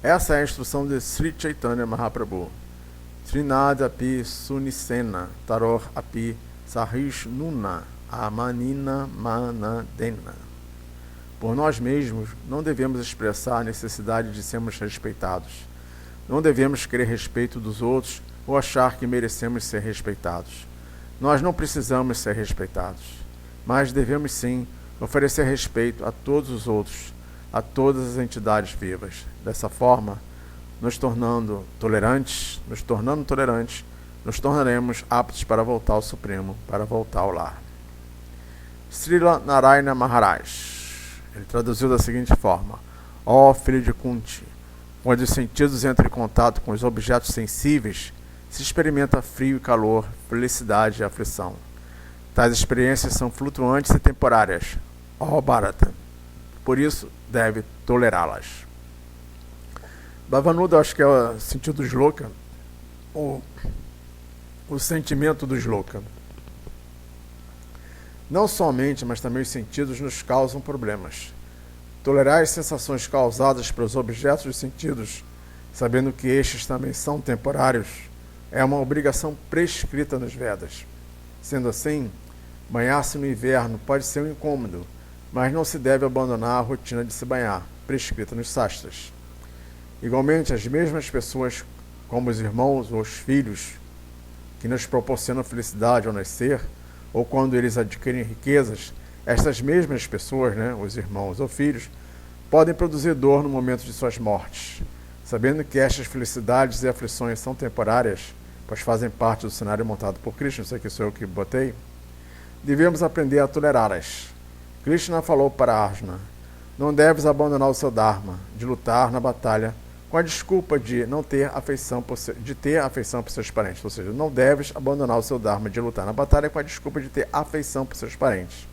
Essa é a instrução de Sri Chaitanya Mahaprabhu. Trinadyapi Sunisena, Taror Api Sahish Nuna, Amanina Manadena. Por nós mesmos, não devemos expressar a necessidade de sermos respeitados. Não devemos querer respeito dos outros ou achar que merecemos ser respeitados. Nós não precisamos ser respeitados, mas devemos sim oferecer respeito a todos os outros, a todas as entidades vivas. Dessa forma, nos tornando tolerantes, nos tornaremos aptos para voltar ao Supremo, para voltar ao lar. Srila Narayana Maharaj, ele traduziu da seguinte forma: ó filho de Kunti, onde os sentidos entram em contato com os objetos sensíveis, se experimenta frio e calor, felicidade e aflição. Tais experiências são flutuantes e temporárias, ó Bharata. Por isso, deve tolerá-las. Bhavanuda, acho que é o sentido do shloka, o sentimento do shloka. Não somente, mas também os sentidos nos causam problemas. Tolerar as sensações causadas pelos objetos dos sentidos, sabendo que estes também são temporários, é uma obrigação prescrita nos Vedas. Sendo assim, banhar-se no inverno pode ser um incômodo, mas não se deve abandonar a rotina de se banhar, prescrita nos Sastras. Igualmente, as mesmas pessoas, como os irmãos ou os filhos, que nos proporcionam felicidade ao nascer, ou quando eles adquirem riquezas, estas mesmas pessoas, os irmãos ou filhos, podem produzir dor no momento de suas mortes. Sabendo que estas felicidades e aflições são temporárias, pois fazem parte do cenário montado por Krishna, isso aqui sou eu que botei, devemos aprender a tolerá-las. Krishna falou para Arjuna: não deves abandonar o seu Dharma, de lutar na batalha, com a desculpa de ter afeição por seus parentes. Ou seja, não deves abandonar o seu Dharma de lutar na batalha com a desculpa de ter afeição por seus parentes.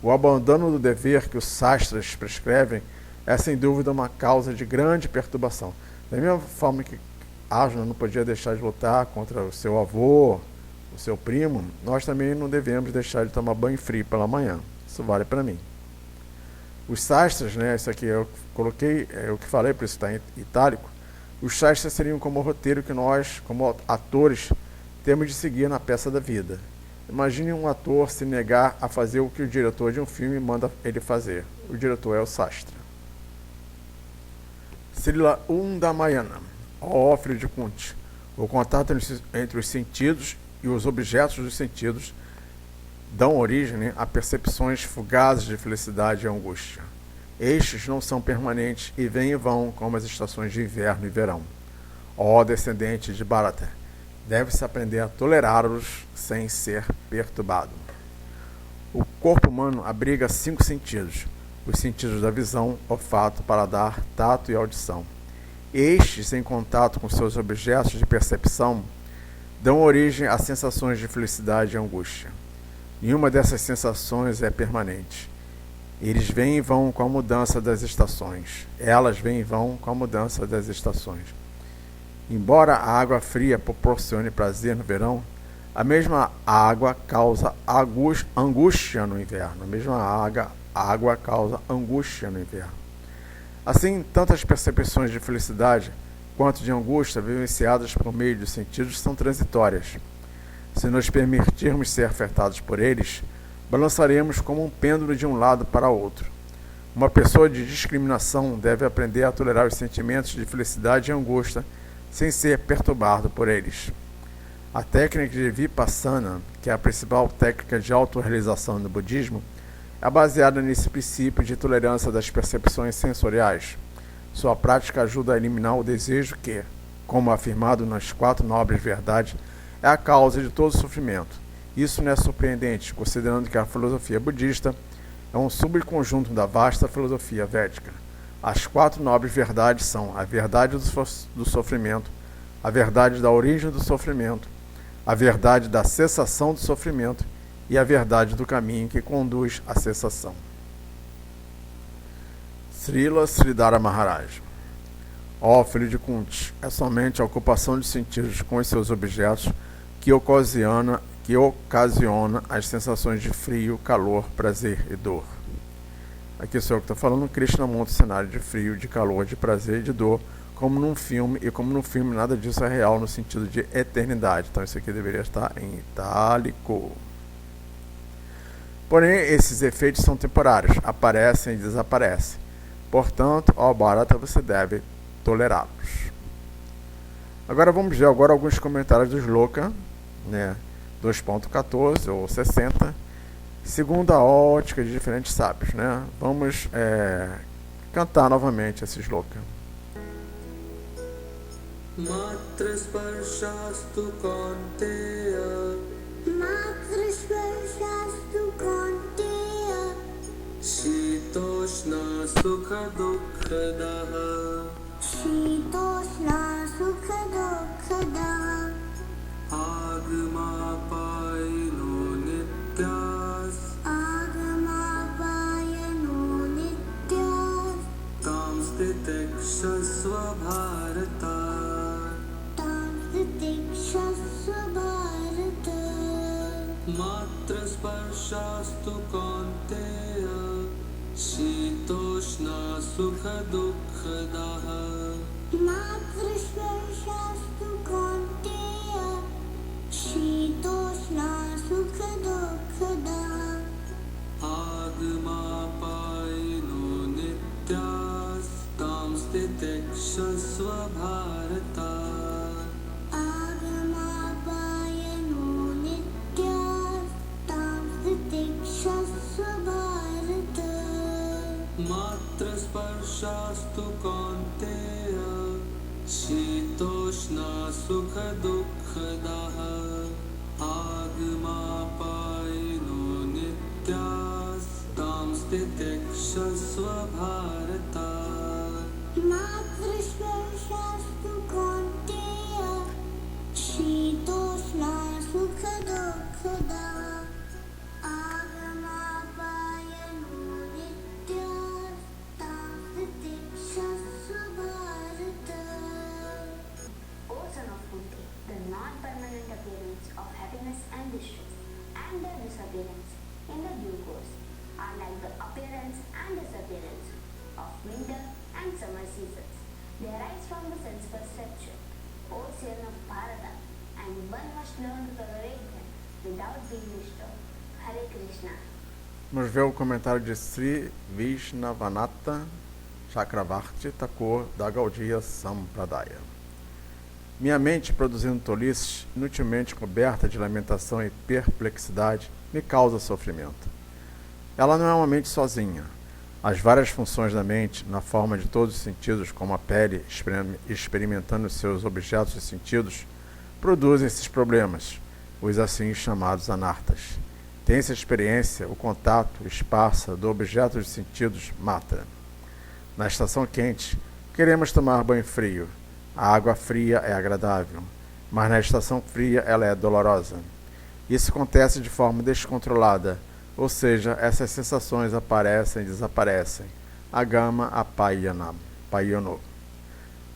O abandono do dever que os sastras prescrevem é sem dúvida uma causa de grande perturbação. Da mesma forma que Arjuna não podia deixar de lutar contra o seu avô, o seu primo, nós também não devemos deixar de tomar banho frio pela manhã. Isso vale para mim. Os sastras, isso aqui eu coloquei, eu que falei, por isso está em itálico. Os sastras seriam como o roteiro que nós, como atores, temos de seguir na peça da vida. Imagine um ator se negar a fazer o que o diretor de um filme manda ele fazer. O diretor é o sastra. Srila Undamayana, ó filho de Kunti, o contato entre os sentidos e os objetos dos sentidos dão origem a percepções fugazes de felicidade e angústia. Estes não são permanentes e vêm e vão como as estações de inverno e verão. Ó descendente de Bharata, deve-se aprender a tolerá-los sem ser perturbado. O corpo humano abriga 5 sentidos: os sentidos da visão, olfato, paladar, tato e audição. Estes, em contato com seus objetos de percepção, dão origem a sensações de felicidade e angústia. Nenhuma dessas sensações é permanente. Eles vêm e vão com a mudança das estações. Elas vêm e vão com a mudança das estações. Embora a água fria proporcione prazer no verão, a mesma água causa angústia no inverno. A mesma água causa angústia no inverno. Assim, tanto as percepções de felicidade quanto de angústia vivenciadas por meio dos sentidos são transitórias. Se nos permitirmos ser afetados por eles, balançaremos como um pêndulo de um lado para outro. Uma pessoa de discriminação deve aprender a tolerar os sentimentos de felicidade e angústia sem ser perturbado por eles. A técnica de Vipassana, que é a principal técnica de autorrealização no budismo, é baseada nesse princípio de tolerância das percepções sensoriais. Sua prática ajuda a eliminar o desejo que, como afirmado nas 4 nobres verdades, é a causa de todo sofrimento. Isso não é surpreendente, considerando que a filosofia budista é um subconjunto da vasta filosofia védica. As 4 nobres verdades são a verdade do sofrimento, a verdade da origem do sofrimento, a verdade da cessação do sofrimento e a verdade do caminho que conduz à cessação. Srila Sridhara Maharaj. Ó filho de Kunti, é somente a ocupação de sentidos com os seus objetos que ocasiona as sensações de frio, calor, prazer e dor. Aqui sou eu que estou falando. Krishna monta o cenário de frio, de calor, de prazer e de dor, como num filme, e como num filme nada disso é real no sentido de eternidade. Então isso aqui deveria estar em itálico. Porém, esses efeitos são temporários, aparecem e desaparecem. Portanto, ó Bharata, você deve tolerá-los. Agora vamos ver alguns comentários do Shloka, 2.14 ou 60, segundo a ótica de diferentes sábios. Vamos cantar novamente esse Shloka. Matra sparshastu kaunteya Matrasparsastu Kaunteya Shitoshna sukha dukkhadaha Shitoshna Sukha Dukkhada Agama payino nityas Agama Payano Nityas Tamstitikshasva bharata Tamsitikshasva Bharata Matra sparshastu kaunteya Shitoshna sukha dukkhadaha Matrasparsastu Kaunteya Shitoshna Sukha Dukkhada Agama payino nityas Tamstitikshasva तृष्णा सुख दुःखदाः आगमापायिनो नित्यास्तांस्ते तितिक्षस्व भारत मातृस्पर्शास्तु कौन्तेय शीतोष्णा सुखदुःखदा आगमापायनो नित्यास्तांस्ते तितिक्षस्व Bharat. O son of Kunti, the non-permanent appearance of happiness and distress and their disappearance in the due course are like the appearance and disappearance of winter and summer seasons. They arise from the sense perception, O son of Bharata, and one must learn to tolerate them without being disturbed. Hare Krishna. Vamos ver o comentário de Sri Vishnavanatha Chakravarti Thakur da Gaudiya Sampradaya. Minha mente, produzindo tolices, inutilmente coberta de lamentação e perplexidade, me causa sofrimento. Ela não é uma mente sozinha. As várias funções da mente, na forma de todos os sentidos, como a pele experimentando seus objetos e sentidos, produzem esses problemas, os assim chamados anartas. Tem essa experiência, o contato, esparsa do objeto de sentidos mata. Na estação quente, queremos tomar banho frio. A água fria é agradável, mas na estação fria ela é dolorosa. Isso acontece de forma descontrolada, ou seja, essas sensações aparecem e desaparecem. Agama apayano.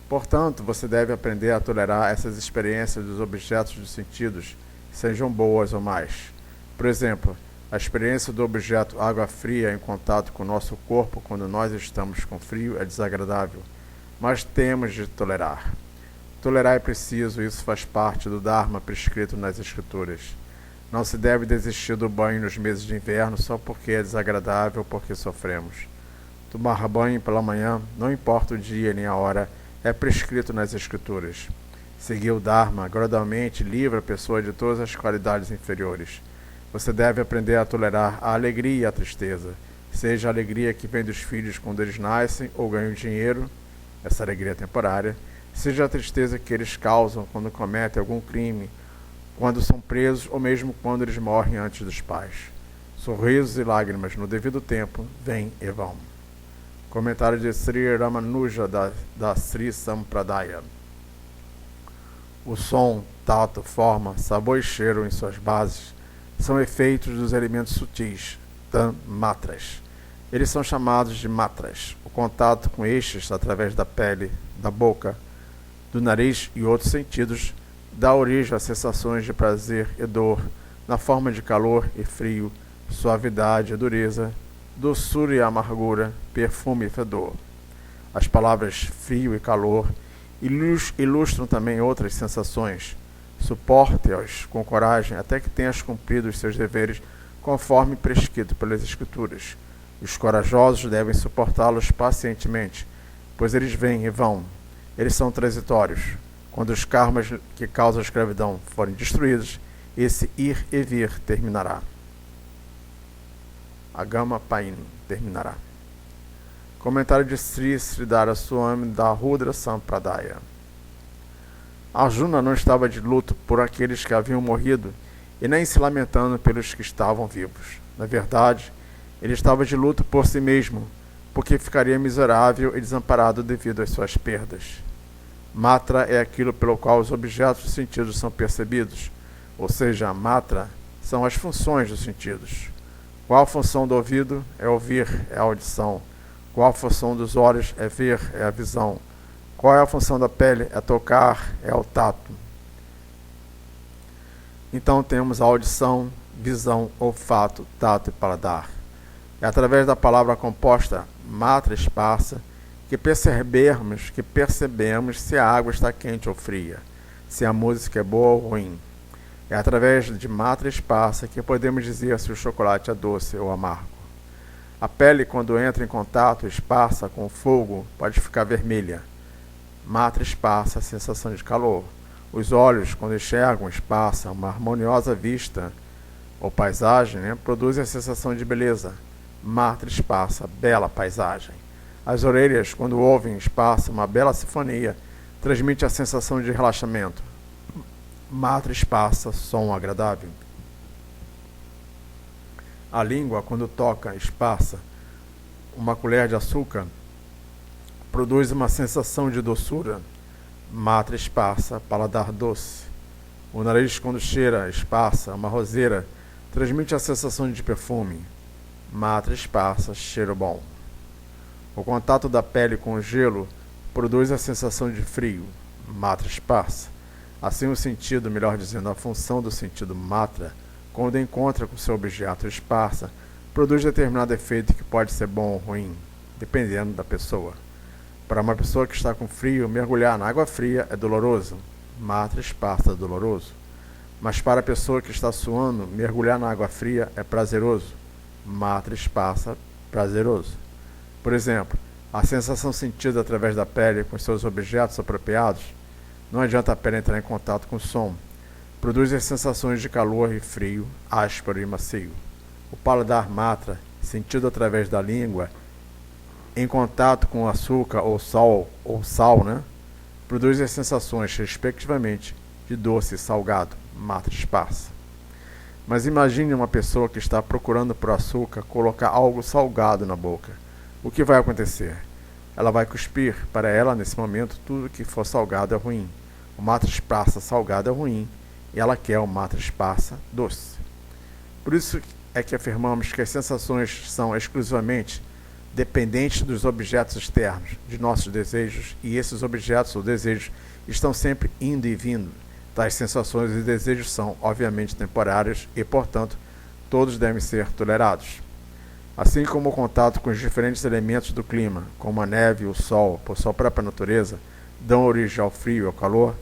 Portanto, você deve aprender a tolerar essas experiências dos objetos dos sentidos, sejam boas ou más. Por exemplo, a experiência do objeto água fria em contato com o nosso corpo quando nós estamos com frio é desagradável, mas temos de tolerar. Tolerar é preciso, isso faz parte do Dharma prescrito nas Escrituras. Não se deve desistir do banho nos meses de inverno só porque é desagradável ou porque sofremos. Tomar banho pela manhã, não importa o dia nem a hora, é prescrito nas Escrituras. Seguir o Dharma gradualmente livra a pessoa de todas as qualidades inferiores. Você deve aprender a tolerar a alegria e a tristeza, seja a alegria que vem dos filhos quando eles nascem ou ganham dinheiro, essa alegria é temporária, seja a tristeza que eles causam quando cometem algum crime, quando são presos ou mesmo quando eles morrem antes dos pais. Sorrisos e lágrimas no devido tempo vêm e vão. Comentário de Sri Ramanuja da Sri Sampradaya. O som, tato, forma, sabor e cheiro em suas bases são efeitos dos elementos sutis, matras. Eles são chamados de matras. O contato com estes, através da pele, da boca, do nariz e outros sentidos, dá origem a sensações de prazer e dor, na forma de calor e frio, suavidade e dureza, doçura e amargura, perfume e fedor. As palavras frio e calor ilustram também outras sensações. Suporte-os com coragem até que tenhas cumprido os seus deveres conforme prescrito pelas Escrituras. Os corajosos devem suportá-los pacientemente, pois eles vêm e vão. Eles são transitórios. Quando os karmas que causam a escravidão forem destruídos, esse ir e vir terminará. Agama Pain terminará. Comentário de Sri Sridhara Swami da Rudra Sampradaya. Arjuna não estava de luto por aqueles que haviam morrido e nem se lamentando pelos que estavam vivos. Na verdade, ele estava de luto por si mesmo, porque ficaria miserável e desamparado devido às suas perdas. Matra é aquilo pelo qual os objetos dos sentidos são percebidos, ou seja, a matra são as funções dos sentidos. Qual a função do ouvido? É ouvir, é a audição. Qual a função dos olhos? É ver, é a visão. Qual é a função da pele? É tocar, é o tato. Então temos a audição, visão, olfato, tato e paladar. É através da palavra composta, matra esparsa, que percebemos se a água está quente ou fria, se a música é boa ou ruim. É através de matra esparsa que podemos dizer se o chocolate é doce ou amargo. A pele, quando entra em contato esparsa com o fogo, pode ficar vermelha. Matra esparsa, a sensação de calor. Os olhos, quando enxergam esparsa, uma harmoniosa vista ou paisagem, produzem a sensação de beleza. Matra esparsa, bela paisagem. As orelhas, quando ouvem esparsa uma bela sinfonia, transmite a sensação de relaxamento. Matra espaça, som agradável. A língua, quando toca, espaça uma colher de açúcar, produz uma sensação de doçura. Matra espaça, paladar doce. O nariz, quando cheira, espaça uma roseira, transmite a sensação de perfume. Matra espaça, cheiro bom. O contato da pele com o gelo produz a sensação de frio. Matra espaça. Assim, o sentido, melhor dizendo, a função do sentido matra, quando encontra com seu objeto esparsa, produz determinado efeito que pode ser bom ou ruim, dependendo da pessoa. Para uma pessoa que está com frio, mergulhar na água fria é doloroso. Matra esparsa, doloroso. Mas para a pessoa que está suando, mergulhar na água fria é prazeroso. Matra esparsa, prazeroso. Por exemplo, a sensação sentida através da pele com seus objetos apropriados. Não adianta a pele entrar em contato com o som. Produz as sensações de calor e frio, áspero e macio. O paladar matra, sentido através da língua, em contato com açúcar ou sal, produz as sensações, respectivamente, de doce e salgado, matra esparsa. Mas imagine uma pessoa que está procurando por açúcar colocar algo salgado na boca. O que vai acontecer? Ela vai cuspir. Para ela, nesse momento, tudo que for salgado é ruim. O matra esparsa salgado é ruim, e ela quer o matra esparsa doce. Por isso é que afirmamos que as sensações são exclusivamente dependentes dos objetos externos, de nossos desejos, e esses objetos ou desejos estão sempre indo e vindo. Tais sensações e desejos são, obviamente, temporários e, portanto, todos devem ser tolerados. Assim como o contato com os diferentes elementos do clima, como a neve e o sol, por sua própria natureza, dão origem ao frio e ao calor,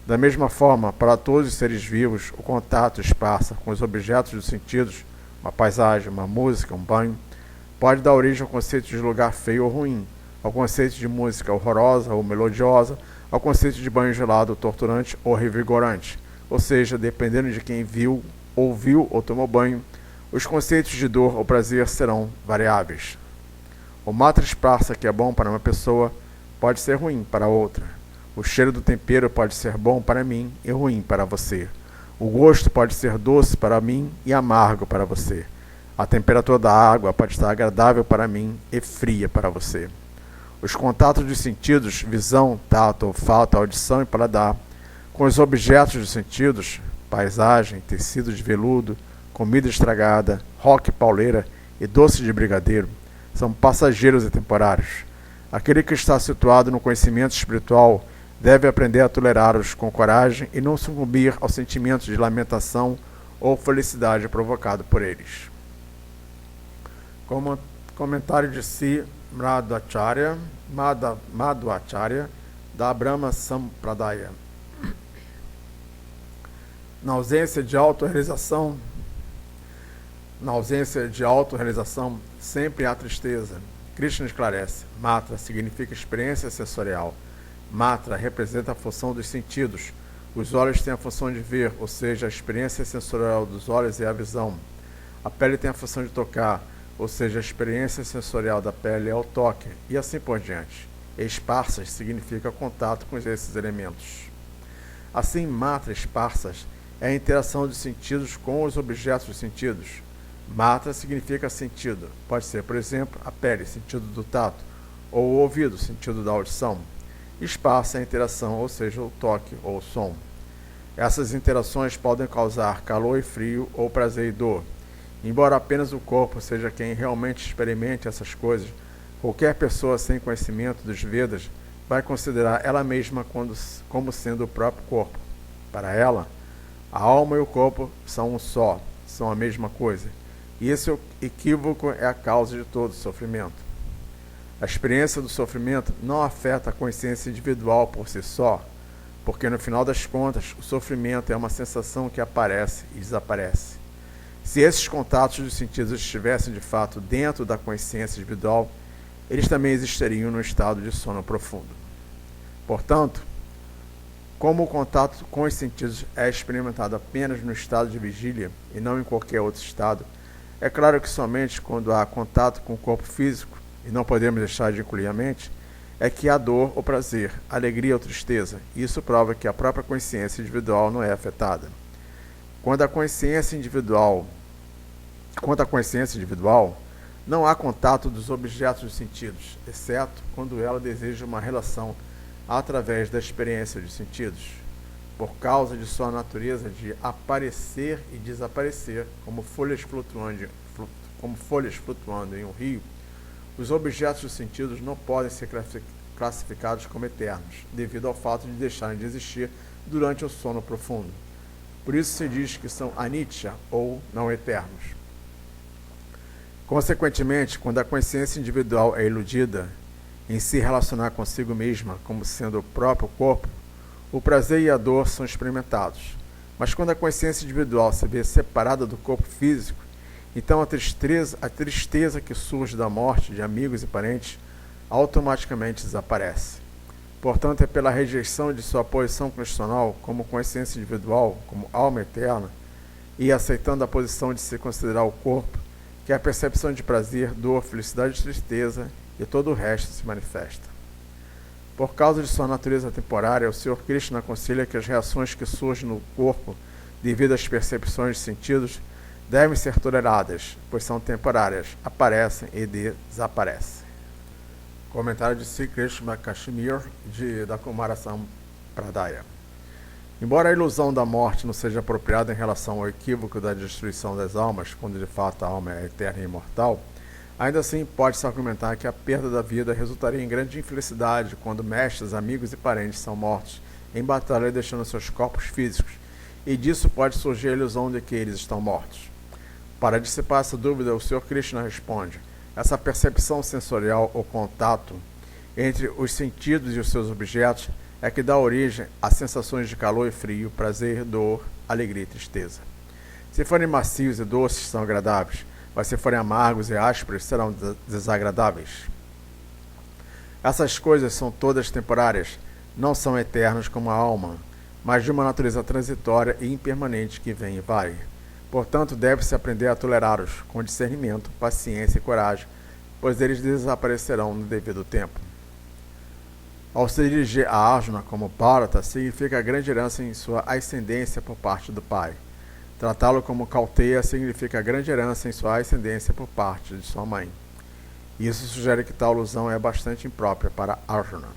da mesma forma, para todos os seres vivos, o contato esparsa com os objetos dos sentidos, uma paisagem, uma música, um banho, pode dar origem ao conceito de lugar feio ou ruim, ao conceito de música horrorosa ou melodiosa, ao conceito de banho gelado, torturante ou revigorante. Ou seja, dependendo de quem viu, ouviu ou tomou banho, os conceitos de dor ou prazer serão variáveis. O matra esparsa, que é bom para uma pessoa, pode ser ruim para outra. O cheiro do tempero pode ser bom para mim e ruim para você. O gosto pode ser doce para mim e amargo para você. A temperatura da água pode estar agradável para mim e fria para você. Os contatos dos sentidos, visão, tato, olfato, audição e paladar, com os objetos dos sentidos, paisagem, tecido de veludo, comida estragada, roque pauleira e doce de brigadeiro, são passageiros e temporários. Aquele que está situado no conhecimento espiritual deve aprender a tolerá-los com coragem e não sucumbir ao sentimento de lamentação ou felicidade provocado por eles. Como comentário de Si Madhvacharya, da Brahma Sampradaya. Na ausência de autorrealização, sempre há tristeza. Krishna esclarece. Matra significa experiência sensorial. Matra representa a função dos sentidos. Os olhos têm a função de ver, ou seja, a experiência sensorial dos olhos é a visão. A pele tem a função de tocar, ou seja, a experiência sensorial da pele é o toque, e assim por diante. Esparsas significa contato com esses elementos. Assim, matra esparsas é a interação dos sentidos com os objetos dos sentidos. Matra significa sentido. Pode ser, por exemplo, a pele, sentido do tato, ou o ouvido, sentido da audição. Esparsa é a interação, ou seja, o toque ou o som. Essas interações podem causar calor e frio ou prazer e dor. Embora apenas o corpo seja quem realmente experimente essas coisas, qualquer pessoa sem conhecimento dos Vedas vai considerar ela mesma como sendo o próprio corpo. Para ela, a alma e o corpo são um só, são a mesma coisa. E esse equívoco é a causa de todo sofrimento. A experiência do sofrimento não afeta a consciência individual por si só, porque no final das contas, o sofrimento é uma sensação que aparece e desaparece. Se esses contatos dos sentidos estivessem de fato dentro da consciência individual, eles também existiriam no estado de sono profundo. Portanto, como o contato com os sentidos é experimentado apenas no estado de vigília e não em qualquer outro estado, é claro que somente quando há contato com o corpo físico, e não podemos deixar de incluir a mente, é que há dor ou prazer, alegria ou tristeza. Isso prova que a própria consciência individual não é afetada. Quanto à consciência individual, não há contato dos objetos dos sentidos, exceto quando ela deseja uma relação através da experiência dos sentidos. Por causa de sua natureza de aparecer e desaparecer, como folhas flutuando em um rio, os objetos dos sentidos não podem ser classificados como eternos, devido ao fato de deixarem de existir durante o sono profundo. Por isso se diz que são anitya, ou não eternos. Consequentemente, quando a consciência individual é iludida em se relacionar consigo mesma como sendo o próprio corpo, o prazer e a dor são experimentados. Mas quando a consciência individual se vê separada do corpo físico, então a tristeza que surge da morte de amigos e parentes automaticamente desaparece. Portanto, é pela rejeição de sua posição constitucional como consciência individual, como alma eterna, e aceitando a posição de se considerar o corpo, que a percepção de prazer, dor, felicidade e tristeza e todo o resto se manifesta. Por causa de sua natureza temporária, o Sr. Krishna aconselha que as reações que surgem no corpo devido às percepções de sentidos devem ser toleradas, pois são temporárias, aparecem e desaparecem. Comentário de Sri Krishna Kashmir, da Kumara Sampradaya. Embora a ilusão da morte não seja apropriada em relação ao equívoco da destruição das almas, quando de fato a alma é eterna e imortal, ainda assim pode-se argumentar que a perda da vida resultaria em grande infelicidade quando mestres, amigos e parentes são mortos em batalha deixando seus corpos físicos, e disso pode surgir a ilusão de que eles estão mortos. Para dissipar essa dúvida, o Sr. Krishna responde: essa percepção sensorial ou contato entre os sentidos e os seus objetos é que dá origem a sensações de calor e frio, prazer, dor, alegria e tristeza. Se forem macios e doces, são agradáveis, mas se forem amargos e ásperos, serão desagradáveis. Essas coisas são todas temporárias, não são eternas como a alma, mas de uma natureza transitória e impermanente que vem e vai. Portanto, deve-se aprender a tolerá-los com discernimento, paciência e coragem, pois eles desaparecerão no devido tempo. Ao se dirigir a Arjuna como Bharata, significa grande herança em sua ascendência por parte do pai. Tratá-lo como Kauteya significa grande herança em sua ascendência por parte de sua mãe. Isso sugere que tal alusão é bastante imprópria para Arjuna.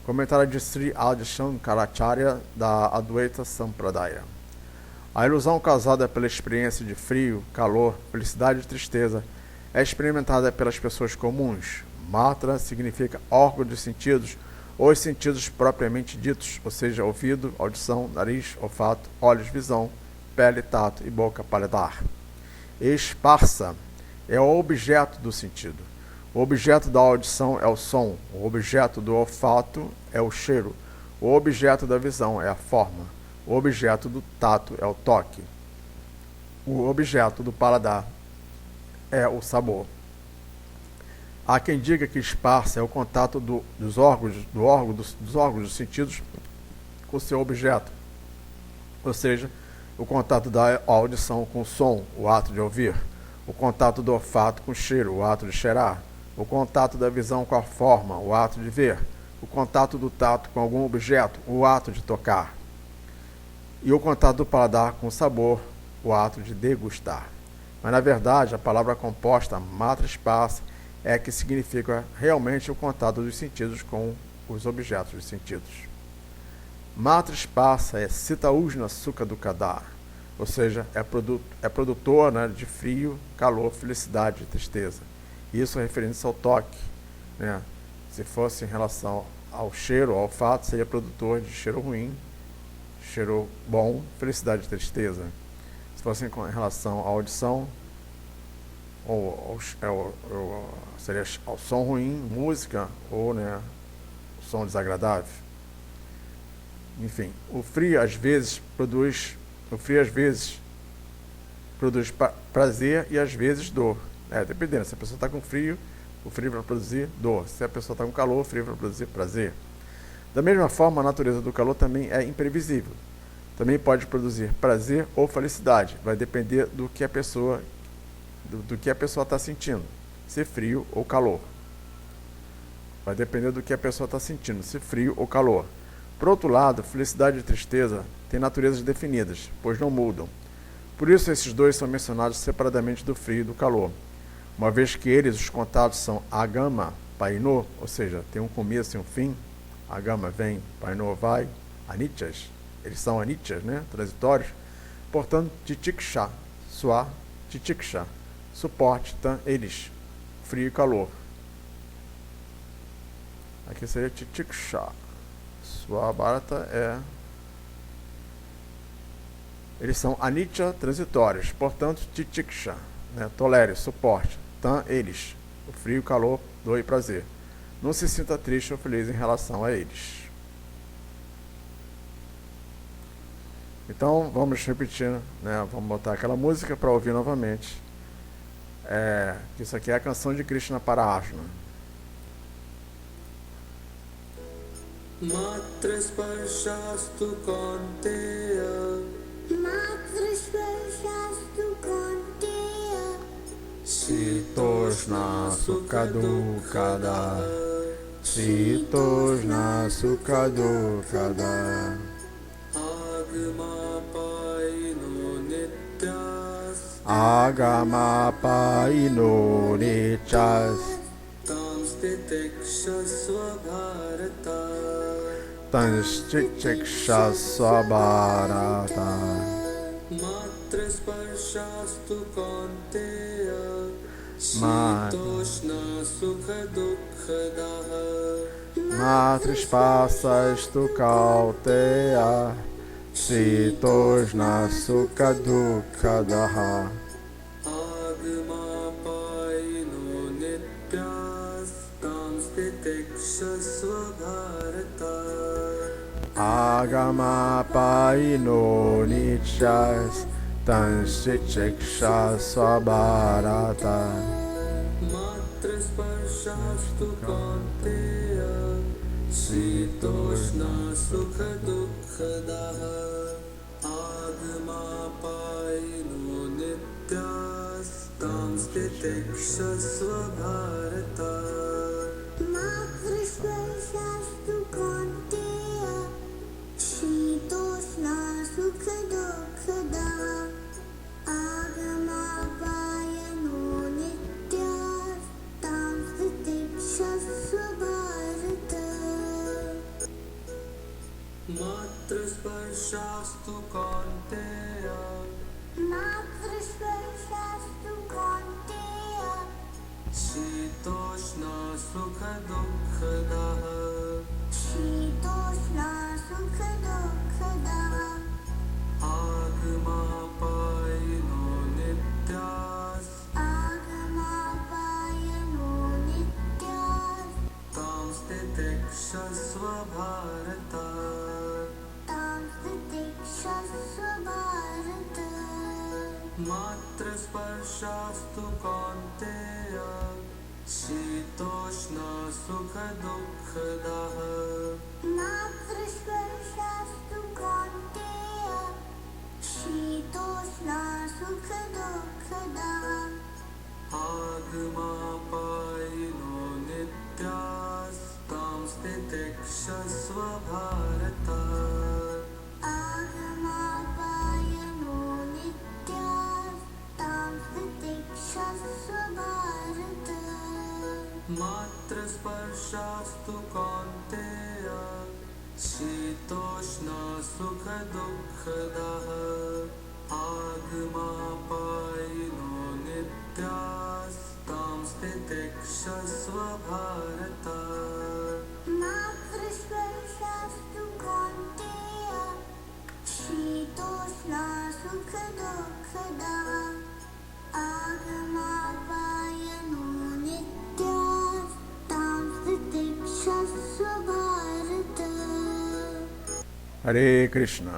Comentário de Sri Adi Shankaracharya, da Advaita Sampradaya. A ilusão causada pela experiência de frio, calor, felicidade e tristeza é experimentada pelas pessoas comuns. Matra significa órgão dos sentidos, ou os sentidos propriamente ditos, ou seja, ouvido, audição, nariz, olfato, olhos, visão, pele, tato e boca, paladar. Esparsa é o objeto do sentido. O objeto da audição é o som, o objeto do olfato é o cheiro, o objeto da visão é a forma, o objeto do tato é o toque, o objeto do paladar é o sabor. Há quem diga que esparsa é o contato dos órgãos dos sentidos com o seu objeto, ou seja, o contato da audição com o som, o ato de ouvir, o contato do olfato com o cheiro, o ato de cheirar, o contato da visão com a forma, o ato de ver, o contato do tato com algum objeto, o ato de tocar, e o contato do paladar com o sabor, o ato de degustar. Mas, na verdade, a palavra composta matra esparsa é que significa realmente o contato dos sentidos com os objetos dos sentidos. Matra esparsa é Sita Ujna Sukha Dukkha, ou seja, é produtor, né, de frio, calor, felicidade e tristeza. Isso referindo-se ao toque, né? Se fosse em relação ao cheiro, ao olfato, seria produtor de cheiro ruim, cheiro bom, felicidade e tristeza. Se fosse em relação à audição, seria ao som ruim, música, ou, né, som desagradável. Enfim, o frio às vezes produz prazer e às vezes dor. Dependendo, se a pessoa está com frio, o frio vai produzir dor. Se a pessoa está com calor, o frio vai produzir prazer. Da mesma forma, a natureza do calor também é imprevisível. Também pode produzir prazer ou felicidade. Vai depender do que a pessoa está sentindo, se frio ou calor. Vai depender do que a pessoa está sentindo, se frio ou calor. Por outro lado, felicidade e tristeza têm naturezas definidas, pois não mudam. Por isso esses dois são mencionados separadamente do frio e do calor, uma vez que eles, os contados, são agama, painô, ou seja, tem um começo e um fim. Agama vem, painô vai, anityas, eles são anityas, né? Transitórios. Portanto, titiksha, suar, titiksha, suporte, eles, frio e calor. Aqui seria titiksha. Sua bharata é... Eles são anitya, transitórios. Portanto, titiksha, né? Tolere, suporte. Eles, o frio e o calor, dor e prazer. Não se sinta triste ou feliz em relação a eles. Então, vamos repetir, né? Vamos botar aquela música para ouvir novamente. Isso aqui é a canção de Krishna para Arjuna. Matra sparshastu kaunteya Matrasparshasthu Kaunteya Sitoshna Sukadukada Sitoshna Sukadukada Agama paino nityas Agama paino nityas Tamstitikshasva bharata Tanshtitikshasva bharata Matra sparshastu kaunteya Matra Shitoshna sukha dukkhadah Matrispasastu Kauteya Sitoshna Sukadukadaha Agama paino nityas Tamstitikshasva bharata Agama paino nityas Tanshtitikshasva bharata Matra sparshastu kaunteya Sitoshna sukha dukkhadah Agama paino nityas Tamstitikshasva bharata Matrasparshasthu Kaunteya Shitoshna Sukhadukkhada Agama Payano Nityas Tamstitikshasva Bharata Matra sparshastu kaunteya Matrasparshasthu Kaunteya Shitoshna sukha dukkhadah Shitoshna Sukhadukkhada Agama paino nityas Agama Payano Nityas Tamstitikshasva bharata Tamstitikshasva Bharata Matra sparshastu kaunteya Shitoshna sukha dukkhadah Matrasparshasthu Kaunteya Shitoshna Sukhadukkhada Agama paino nityas Tamstitikshasva bharata Agama Payano Nityas Tamstitikshasva Bharata Matra sparshastu kaunteya Shitoshna sukha dukkhadah Agama paino nityas Tamstitikshasva bharata Matrasparshasthu Kaunteya Shitoshna Sukhadukkhada Agama Payano Nityas Tamstitikshasva Bharata Hare Krishna.